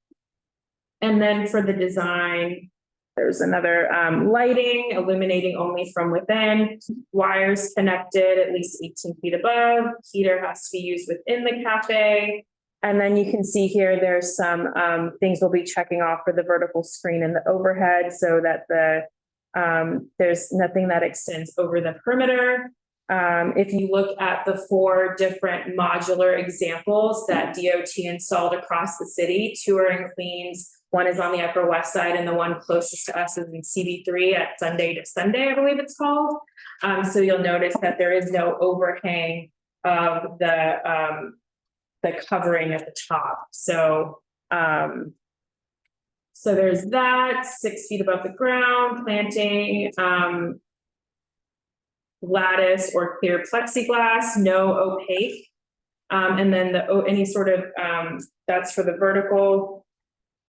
then for the design, there's another lighting, illuminating only from within, wires connected at least 18 feet above, heater has to be used within the cafe. And then you can see here, there's some things we'll be checking off for the vertical screen and the overhead so that there's nothing that extends over the perimeter. If you look at the 4 different modular examples that DOT installed across the city, 2 are in Queens, 1 is on the Upper West Side, and the one closest to us is in CB2 at Sunday to Sunday, I believe it's called. So you'll notice that there is no overhang of the covering at the top. So there's that, 6 feet above the ground, planting, lattice or clear plexiglass, no opaque. And then any sort of, that's for the vertical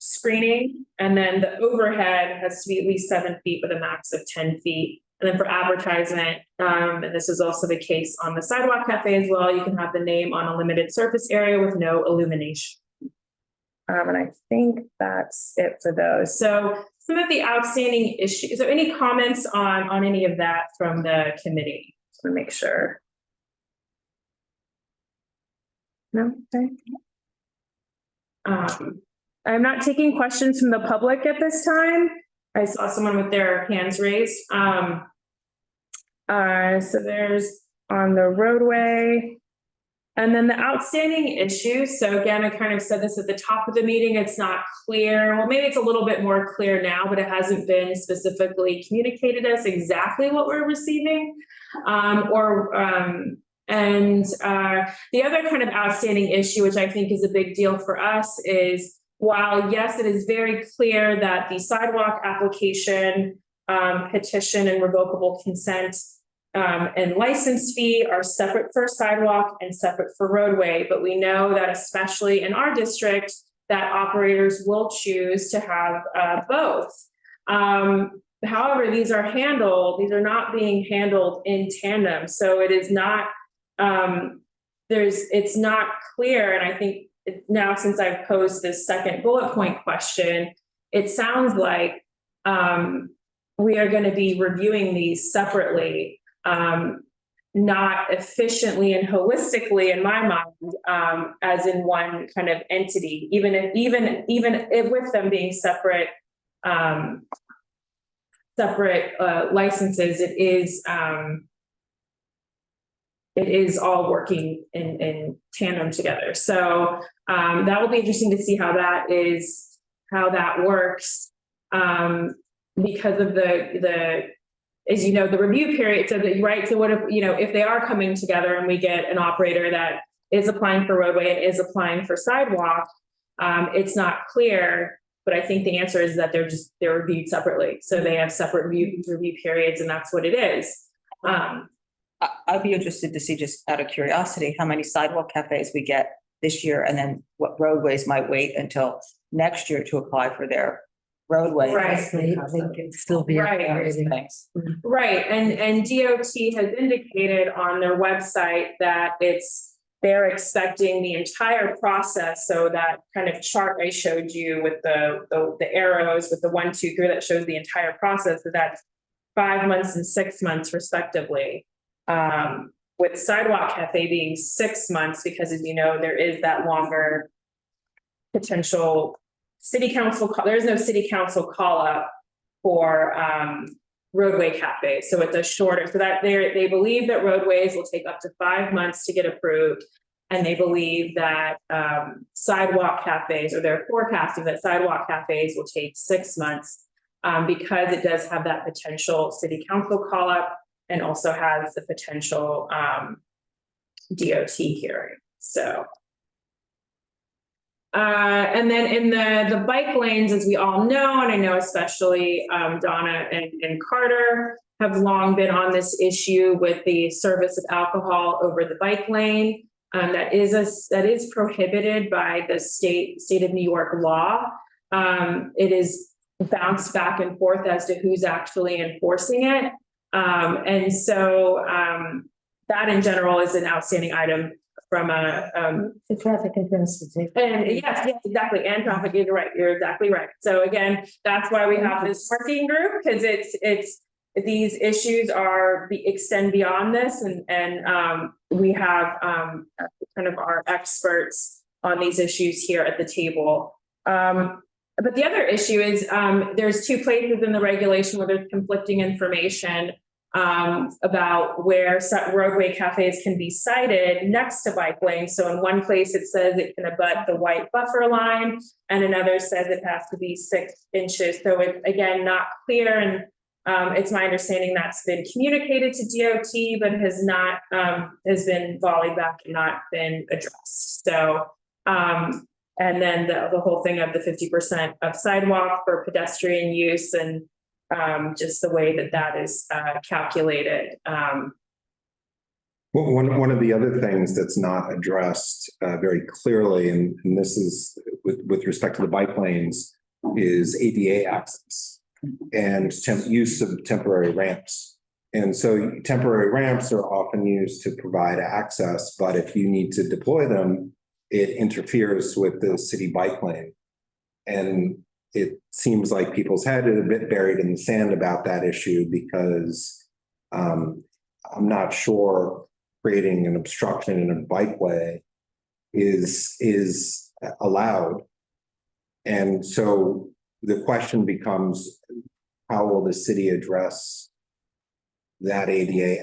screening. And then the overhead has to be at least 7 feet with a max of 10 feet. And then for advertisement, and this is also the case on the sidewalk cafe as well, you can have the name on a limited surface area with no illumination. And I think that's it for those. So some of the outstanding issues. So any comments on any of that from the committee? Just want to make sure. No? Okay. I'm not taking questions from the public at this time. I saw someone with their hands raised. So there's on the roadway. And then the outstanding issues. So again, I kind of said this at the top of the meeting, it's not clear. Well, maybe it's a little bit more clear now, but it hasn't been specifically communicated as exactly what we're receiving. And the other kind of outstanding issue, which I think is a big deal for us, is while yes, it is very clear that the sidewalk application, petition and revocable consent and license fee are separate for sidewalk and separate for roadway, but we know that especially in our district, that operators will choose to have both. However, these are not being handled in tandem. So it is not, it's not clear. And I think now, since I've posed this second bullet point question, it sounds like we are going to be reviewing these separately, not efficiently and holistically in my mind, as in one kind of entity, even if with them being separate licenses, it is all working in tandem together. So that will be interesting to see how that works, because of the as you know, the review period. So that, right. So what if they are coming together and we get an operator that is applying for roadway and is applying for sidewalk, it's not clear. But I think the answer is that they're reviewed separately. So they have separate review periods, and that's what it is. I'd be interested to see, just out of curiosity, how many sidewalk cafes we get this year, and then what roadways might wait until next year to apply for their roadway. Right. They can still be Right. operating. Thanks. Right, and DOT has indicated on their website that they're expecting the entire process, so that kind of chart I showed you with the arrows with the 1, 2, 3 that shows the entire process, that's 5 months and 6 months respectively. With Sidewalk Cafe being 6 months, because as you know, there is that longer potential city council, there is no city council call up for roadway cafe. So it's a shorter, so that they believe that roadways will take up to 5 months to get approved. And they believe that sidewalk cafes, or they're forecasting that sidewalk cafes will take 6 months because it does have that potential city council call up and also has the potential DOT hearing. So. And then in the bike lanes, as we all know, and I know especially Donna and Carter have long been on this issue with the service of alcohol over the bike lane. That is prohibited by the state of New York law. It is bounced back and forth as to who's actually enforcing it. And so that in general is an outstanding item from The traffic and transportation. and yes, exactly. And traffic, you're right. You're exactly right. So again, that's why we have this working group, because it's these issues extend beyond this, and we have kind of our experts on these issues here at the table. But the other issue is there's 2 places in the regulation where there's conflicting information about where roadway cafes can be sited next to bike lanes. So in one place it says it can abut the white buffer line, and another says it has to be 6 inches. So it's again not clear, and it's my understanding that's been communicated to DOT, but has been volleyed back and not been addressed. So and then the whole thing of the 50% of sidewalk for pedestrian use, and just the way that is calculated. One of the other things that's not addressed very clearly, and this is with respect to the bike lanes, is ADA access and use of temporary ramps. And so temporary ramps are often used to provide access, but if you need to deploy them, it interferes with the city bike lane. And it seems like people's head is a bit buried in the sand about that issue, because I'm not sure creating an obstruction in a bikeway is allowed. And so the question becomes, how will the city address that ADA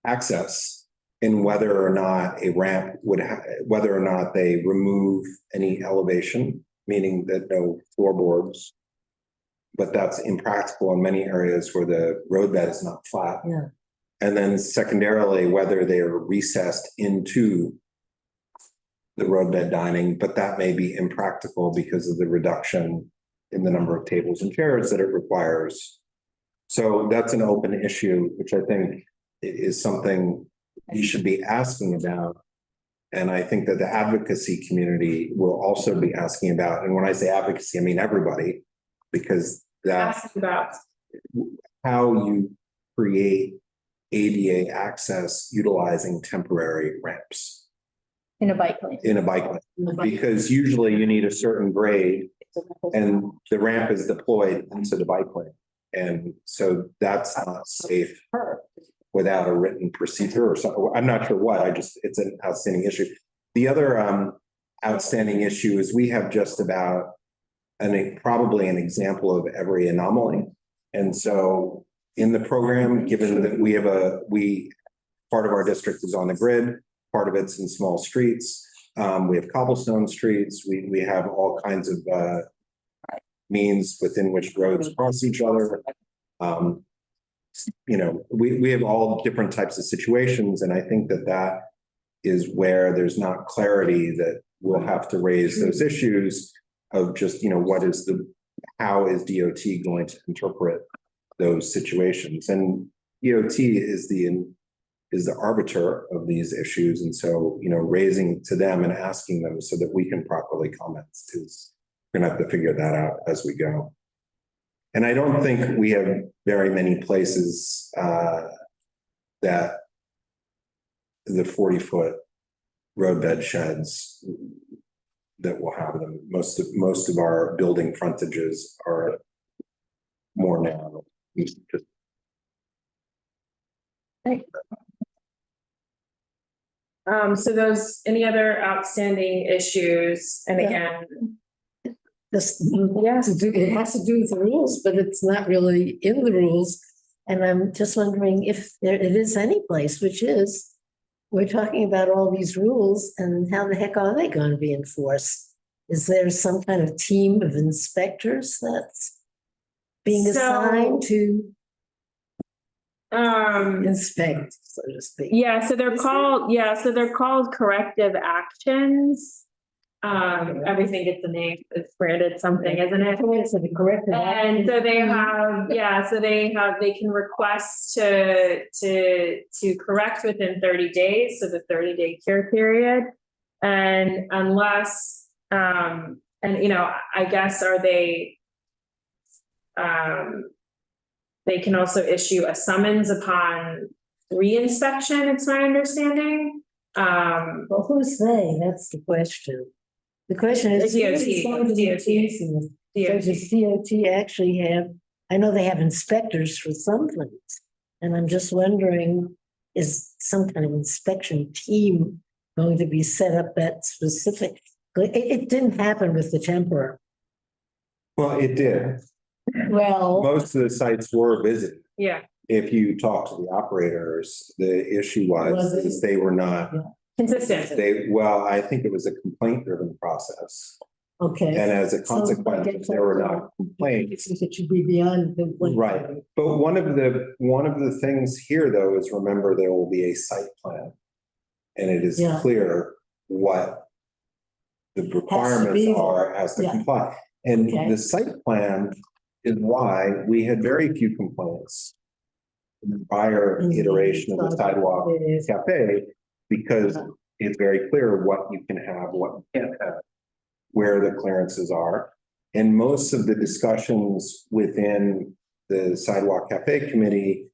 access, and whether or not a ramp whether or not they remove any elevation, meaning that no floorboards, but that's impractical in many areas where the roadbed is not flat. Yeah. And then secondarily, whether they are recessed into the roadbed dining, but that may be impractical because of the reduction in the number of tables and chairs that it requires. So that's an open issue, which I think is something you should be asking about. And I think that the advocacy community will also be asking about. And when I say advocacy, I mean everybody, because that's Asking about how you create ADA access utilizing temporary ramps In a bike lane. in a bike lane. Because usually you need a certain grade and the ramp is deployed into the bike lane. And so that's not safe without a written procedure or something. I'm not sure what, it's an outstanding issue. The other outstanding issue is we have just about probably an example of every anomaly. And so in the program, given that part of our district is on the grid, part of it's in small streets. We have cobblestone streets. We have all kinds of means within which roads cross each other. We have all different types of situations. And I think that is where there's not clarity, that we'll have to raise those issues of just, how is DOT going to interpret those situations. And DOT is the arbiter of these issues. And so, raising to them and asking them so that we can properly comment is, we're gonna have to figure that out as we go. And I don't think we have very many places that the 40-foot roadbed sheds that will have them. Most of our building frontages are more narrow. So those, any other outstanding issues? And again, This, yes, it has to do with the rules, but it's not really in the rules. And I'm just wondering if it is any place, which is, we're talking about all these rules and how the heck are they going to be enforced? Is there some kind of team of inspectors that's being assigned to inspect, so to speak? yeah, so they're Is called, they're called corrective actions. Everything gets a name, it's branded something, isn't it? So the corrective And so they have, they can request to correct within 30 days, so the 30-day cure period. And unless, I guess they can also issue a summons upon reinspection, it's my understanding. Well, who's they? That's the question. The question is. DOT. So does DOT actually have, I know they have inspectors for some things. And I'm just wondering, is some kind of inspection team going to be set up that specific? It didn't happen with the temporary. Well, it did. Well, Most of the sites were visited. Yeah, If you talk to the operators, the issue is they were not, consistent. I think it was a complaint-driven process. okay. And as a consequence, there were not complaints. It should be beyond the. Right, but one of the things here, though, is remember there will be a site plan. And it is Yeah. clear what the requirements be are as to yeah. comply. And Okay. the site plan is why we had very few complaints in the prior iteration of the sidewalk cafe, because it's very clear what you can have, what you can't have, where the clearances are. And most of the discussions within the sidewalk cafe committee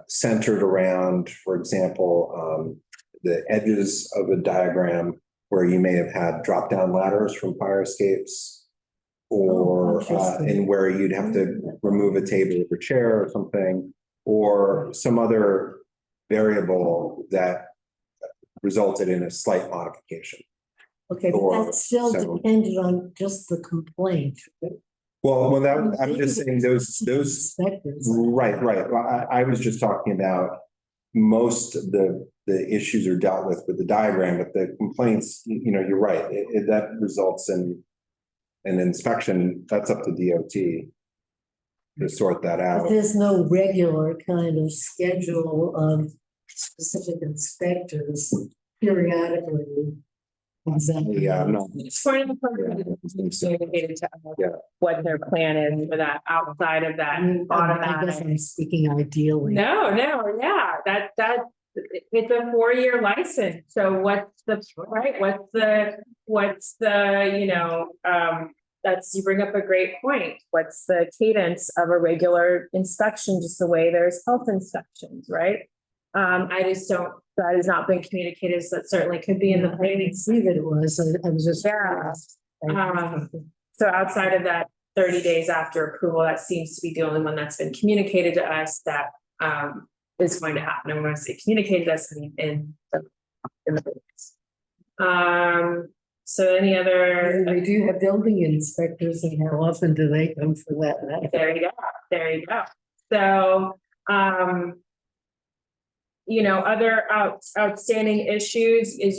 centered around, for example, the edges of a diagram where you may have had drop-down ladders from fire escapes, or and where you'd have to remove a table or chair or something, or some other variable that resulted in a slight modification. Okay, but that's still dependent on just the complaint. Well, I'm just saying those, Inspectors. right. I was just talking about most of the issues are dealt with the diagram, but the complaints, you're right, that results in an inspection. That's up to DOT to sort that But out. there's no regular kind of schedule of specific inspectors periodically. Exactly. Yeah, no. It's part of the program communicated to us what their plan is for that outside of that I guess automatic. I'm speaking ideally. No, yeah, that it's a 4-year license. So what's the that's, you bring up a great point. What's the cadence of a regular inspection, just the way there's health inspections, right? I just don't, that has not been communicated, so that certainly could be in the I planning. didn't see that it was, I was just. So outside of that 30 days after approval, that seems to be the only one that's been communicated to us that is going to happen. And when I say communicated, that's in the business. So any other? We do have building inspectors, and how often do they come for that? There you go. So, other outstanding issues is,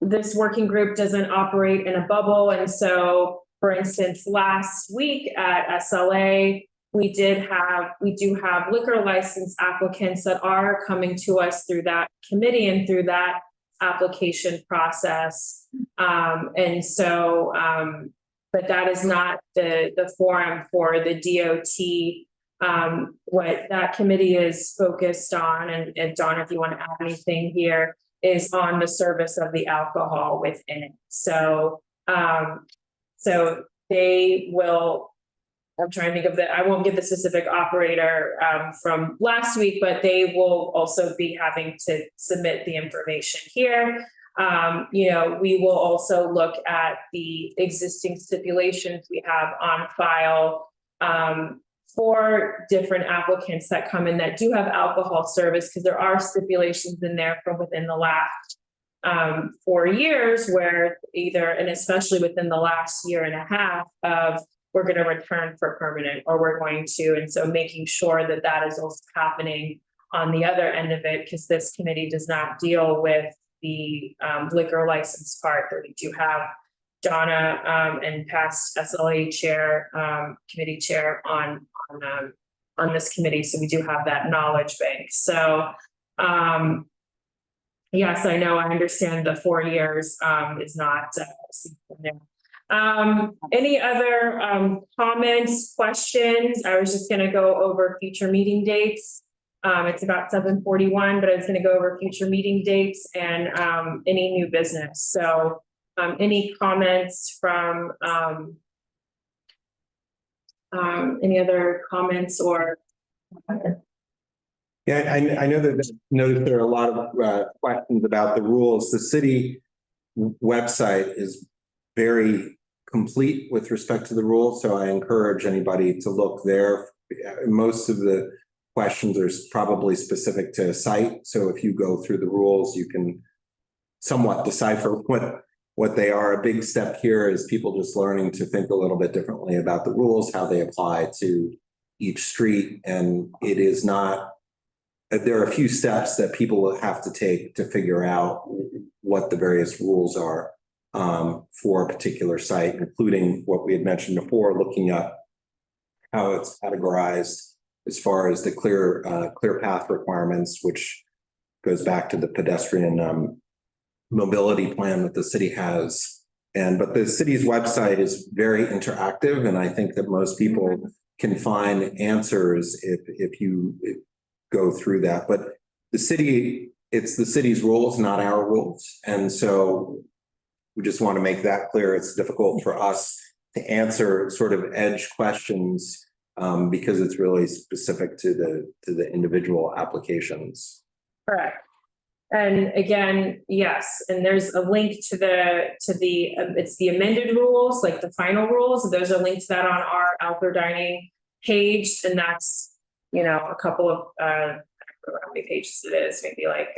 this working group doesn't operate in a bubble. And so, for instance, last week at SLA, we do have liquor license applicants that are coming to us through that committee and through that application process. And so, but that is not the forum for the DOT. What that committee is focused on, and Dawn, if you want to add anything here, is on the service of the alcohol within it. So they will, I'm trying to think of I won't give the specific operator from last week, but they will also be having to submit the information here. We will also look at the existing stipulations we have on file for different applicants that come in that do have alcohol service, because there are stipulations in there from within the last 4 years where either, and especially within the last year and a half, of we're going to return for permanent, or we're going to, and so making sure that that is also happening on the other end of it, because this committee does not deal with the liquor license part, that we do have Donna and past SLA chair, committee chair on this committee. So we do have that knowledge bank. So yes, I know, I understand the 4 years is not any other comments, questions? I was just going to go over future meeting dates. It's about 7:41, but I was going to go over future meeting dates and any new business. So any comments from any other comments or? Yeah, I know that there are a lot of questions about the rules. The city website is very complete with respect to the rules, so I encourage anybody to look there. Most of the questions are probably specific to a site, so if you go through the rules, you can somewhat decipher what they are. A big step here is people just learning to think a little bit differently about the rules, how they apply to each street, and it is not. There are a few steps that people will have to take to figure out what the various rules are for a particular site, including what we had mentioned before, looking at how it's categorized as far as the clear path requirements, which goes back to the pedestrian mobility plan that the city has. But the city's website is very interactive, and I think that most people can find answers if you go through that. But it's the city's rules, not our rules. And so we just want to make that clear. It's difficult for us to answer sort of edge questions because it's really specific to the individual applications. Correct. And again, yes, and there's a link to it's the amended rules, like the final rules. Those are linked to that on our outdoor dining page, and that's, a couple of I don't know how many pages it is, maybe like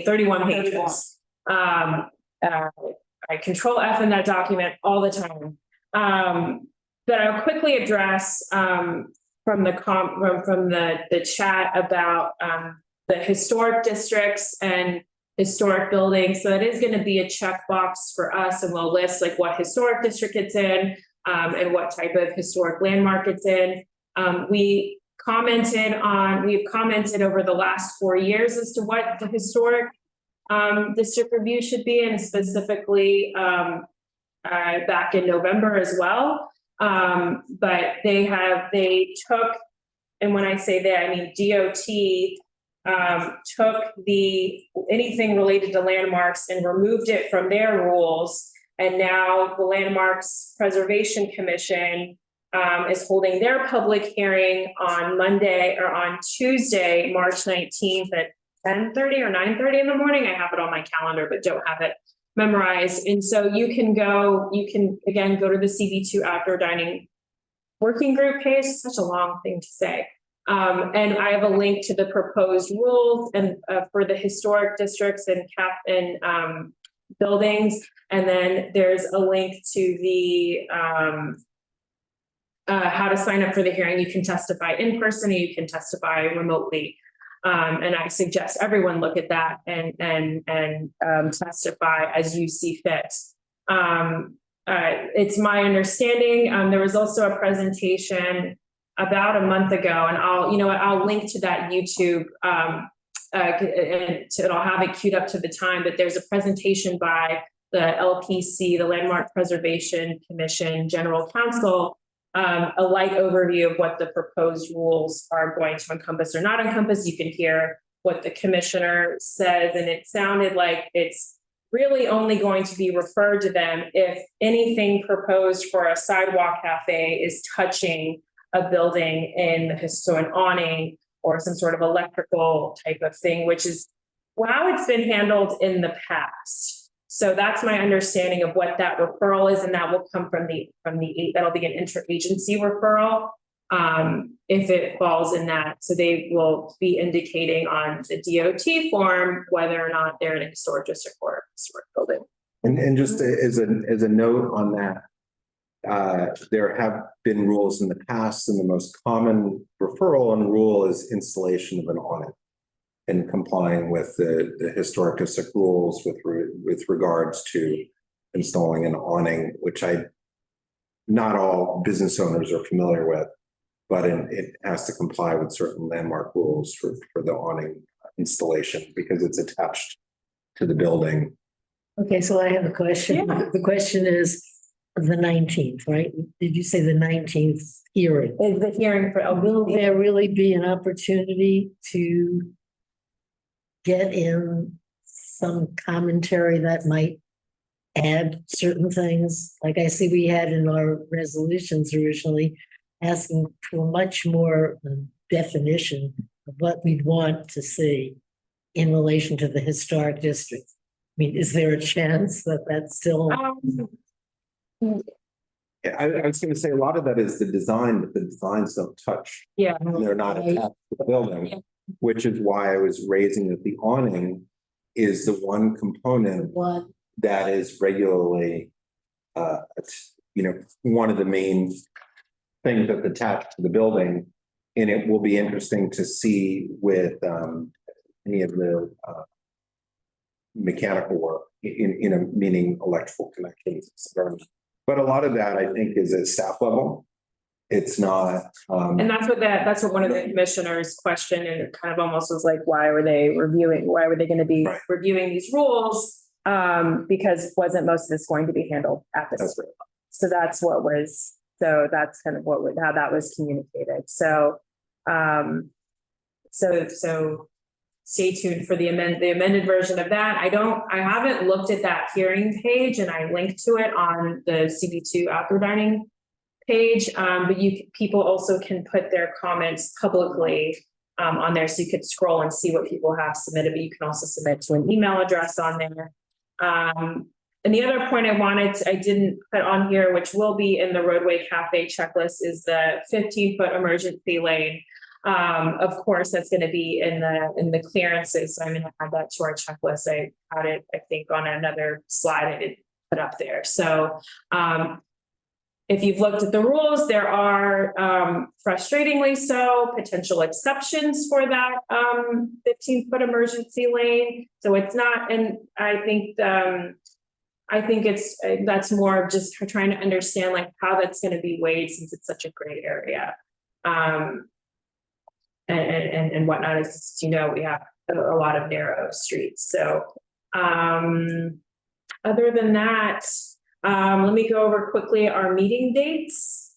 31 pages. I control F in that document all the time. But I'll quickly address from the chat about the historic districts and historic buildings. So that is going to be a checkbox for us, and we'll list like what historic district it's in and what type of historic landmark it's in. We've commented over the last 4 years as to what the historic district review should be, and specifically back in November as well. But they took, and when I say they, I mean DOT took anything related to landmarks and removed it from their rules. And now the Landmarks Preservation Commission is holding their public hearing on Monday or on Tuesday, March 19th at 10:30 or 9:30 in the morning. I have it on my calendar, but don't have it memorized. And so you can again go to the CB2 Outdoor Dining Working Group page. It's such a long thing to say. And I have a link to the proposed rules and for the historic districts and buildings. And then there's a link to the how to sign up for the hearing. You can testify in person, or you can testify remotely. And I suggest everyone look at that and testify as you see fit. It's my understanding. There was also a presentation about a month ago, and I'll link to that YouTube and I'll have it queued up to the time, but there's a presentation by the LPC, the Landmark Preservation Commission, General Counsel, a light overview of what the proposed rules are going to encompass or not encompass. You can hear what the commissioner says, and it sounded like it's really only going to be referred to them if anything proposed for a sidewalk cafe is touching a building in so an awning or some sort of electrical type of thing, which is how it's been handled in the past. So that's my understanding of what that referral is, and that will come from that'll be an interagency referral. If it falls in that, so they will be indicating on the DOT form whether or not they're in a historic district or a historic building. And just as a note on that, there have been rules in the past, and the most common referral and rule is installation of an awning and complying with the historic district rules with regards to installing an awning, which not all business owners are familiar with, but it has to comply with certain landmark rules for the awning installation because it's attached to the building. Okay, so I have a question. Yeah. The question is the 19th, right? Did you say the 19th hearing? Is the hearing for Will there really be an opportunity to get in some commentary that might add certain things? Like I see we had in our resolutions originally asking for much more definition of what we'd want to see in relation to the historic district. I mean, is there a chance that that's still? Yeah, I was going to say a lot of that is the design, but the designs don't touch. Yeah. They're not attached to the building, which is why I was raising that the awning is the one component What? that is regularly, one of the main things that's attached to the building. And it will be interesting to see with any of the mechanical work, meaning electrical connections. But a lot of that, I think, is at staff level. It's not. And that's what one of the commissioners questioned, and it kind of almost was like, why were they going to be reviewing these rules? Because wasn't most of this going to be handled at this group? So that's kind of how that was communicated. So stay tuned for the amended version of that. I haven't looked at that hearing page, and I linked to it on the CB2 outdoor dining page. But people also can put their comments publicly on there, so you could scroll and see what people have submitted, but you can also submit to an email address on there. And the other point I didn't put on here, which will be in the roadway cafe checklist, is the 15-foot emergency lane. Of course, that's going to be in the clearances. So I'm going to add that to our checklist. I had it, I think, on another slide I didn't put up there. So if you've looked at the rules, there are frustratingly so potential exceptions for that 15-foot emergency lane. So it's not, and I think that's more of just trying to understand like how that's going to be weighed, since it's such a gray area. And whatnot, is, we have a lot of narrow streets. So other than that, let me go over quickly our meeting dates.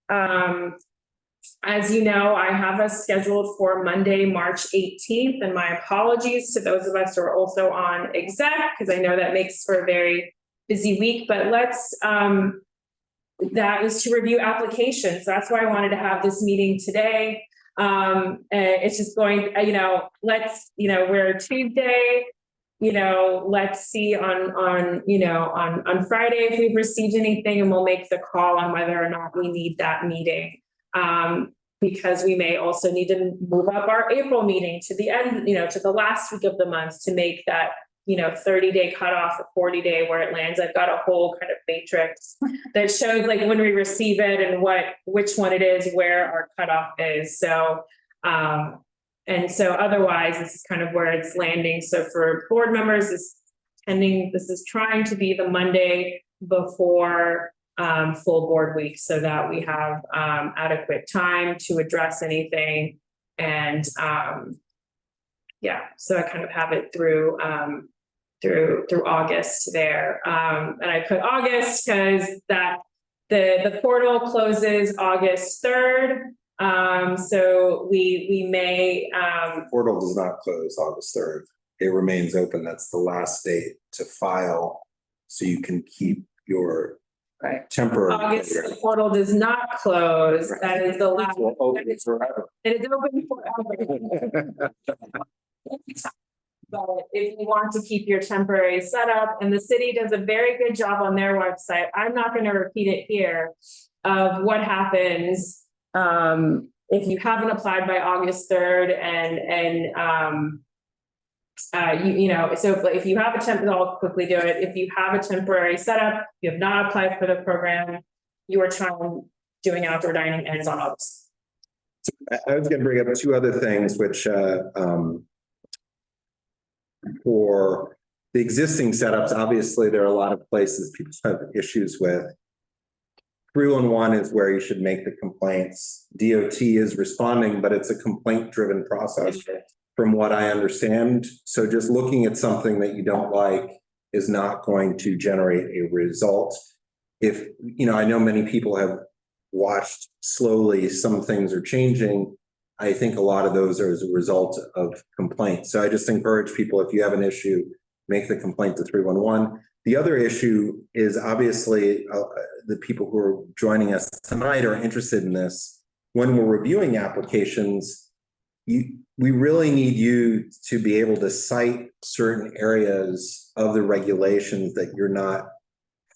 As you know, I have us scheduled for Monday, March 18th, and my apologies to those of us who are also on exec, because I know that makes for a very busy week, but that was to review applications. That's why I wanted to have this meeting today. It's just going, we're Tuesday, let's see on Friday if we've received anything, and we'll make the call on whether or not we need that meeting. Because we may also need to move up our April meeting to the end, to the last week of the month to make that 30-day cutoff or 40-day where it lands. I've got a whole kind of matrix that shows like when we receive it and which one it is, where our cutoff is. So, and so otherwise this is kind of where it's landing. So for board members, this is trying to be the Monday before full board week, so that we have adequate time to address anything. And so I kind of have it through through August there. And I put August because that the portal closes August 3rd. So we may, Portal does not close August 3rd. It remains open. That's the last date to file. So you can keep your right. temporary. August, the portal does not close. That is the last. Well, open forever. It is open forever. But if you want to keep your temporary setup, and the city does a very good job on their website, I'm not going to repeat it here, of what happens if you haven't applied by August 3rd so if you have a I'll quickly do it. If you have a temporary setup, you have not applied for the program, your time doing outdoor dining ends on August. I was going to bring up two other things, which for the existing setups, obviously there are a lot of places people have issues with. 311 is where you should make the complaints. DOT is responding, but it's a complaint-driven process from what I understand. So just looking at something that you don't like is not going to generate a result. If, I know many people have watched slowly, some things are changing. I think a lot of those are as a result of complaints. So I just encourage people, if you have an issue, make the complaint to 311. The other issue is obviously the people who are joining us tonight are interested in this. When we're reviewing applications, we really need you to be able to cite certain areas of the regulations that you're not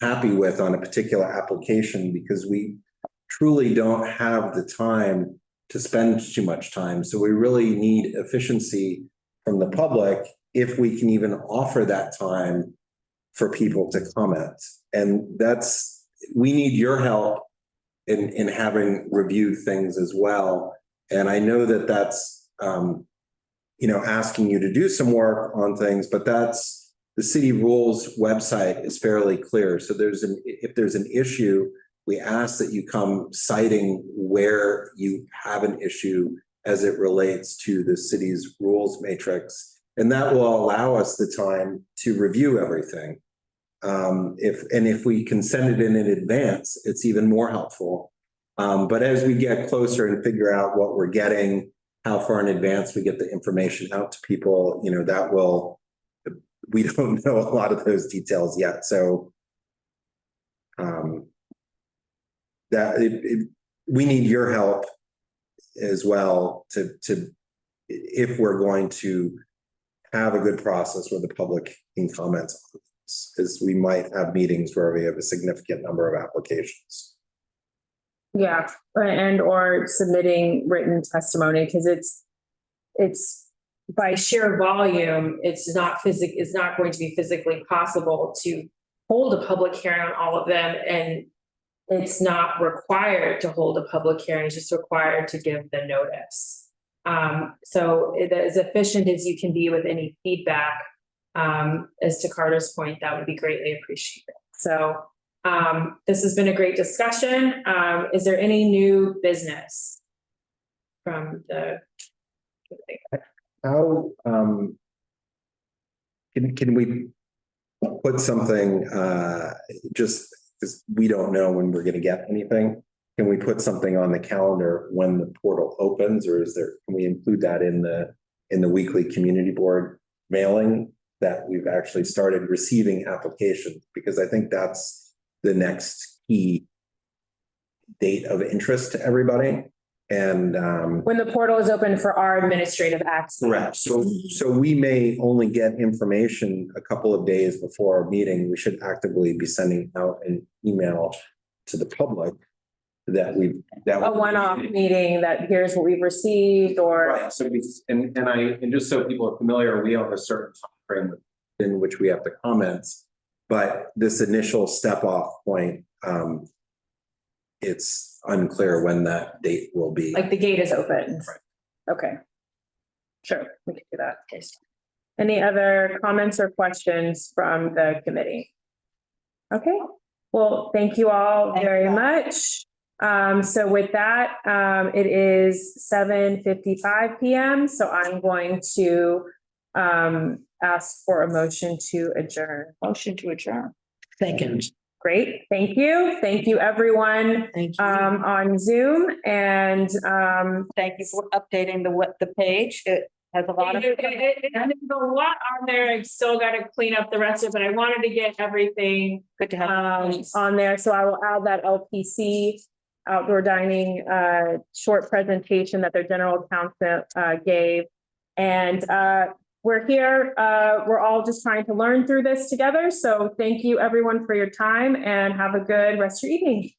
happy with on a particular application, because we truly don't have the time to spend too much time. So we really need efficiency from the public if we can even offer that time for people to comment. And we need your help in having reviewed things as well. And I know that that's, asking you to do some work on things, but that's the city rules website is fairly clear. So if there's an issue, we ask that you come citing where you have an issue as it relates to the city's rules matrix. And that will allow us the time to review everything. If we can send it in advance, it's even more helpful. But as we get closer and figure out what we're getting, how far in advance we get the information out to people, we don't know a lot of those details yet. So we need your help as well to if we're going to have a good process where the public can comment on this, as we might have meetings where we have a significant number of applications. Yeah, and or submitting written testimony, because it's by sheer volume, it's not going to be physically possible to hold a public hearing on all of them, and it's not required to hold a public hearing, it's just required to give the notice. So as efficient as you can be with any feedback, as to Carter's point, that would be greatly appreciated. So this has been a great discussion. Is there any new business from the? How can we put something just because we don't know when we're going to get anything? Can we put something on the calendar when the portal opens, or can we include that in the weekly community board mailing that we've actually started receiving applications? Because I think that's the next key date of interest to everybody. And when the portal is open for our administrative access. Correct. So we may only get information a couple of days before our meeting. We should actively be sending out an email to the public that a one-off meeting that here's what we've received, or right. So and just so people are familiar, we have a certain time frame in which we have to comment. But this initial step off point, it's unclear when that date will be. like the gate is open. Right. Okay. Sure, we can do that. Okay. Any other comments or questions from the committee? Okay, well, thank you all very much. So with that, it is 7:55 p.m. So I'm going to ask for a motion to adjourn. Motion to adjourn. Second, Great, thank you. Thank you, everyone, thank you. on Zoom and, Thank you for updating the page. It has a lot of. there's a lot on there. I've still got to clean up the rest of it, but I wanted to get everything Good to have. on there. So I will add that LPC outdoor dining short presentation that their general counsel gave. And we're here, we're all just trying to learn through this together. So thank you everyone for your time and have a good rest of your evening.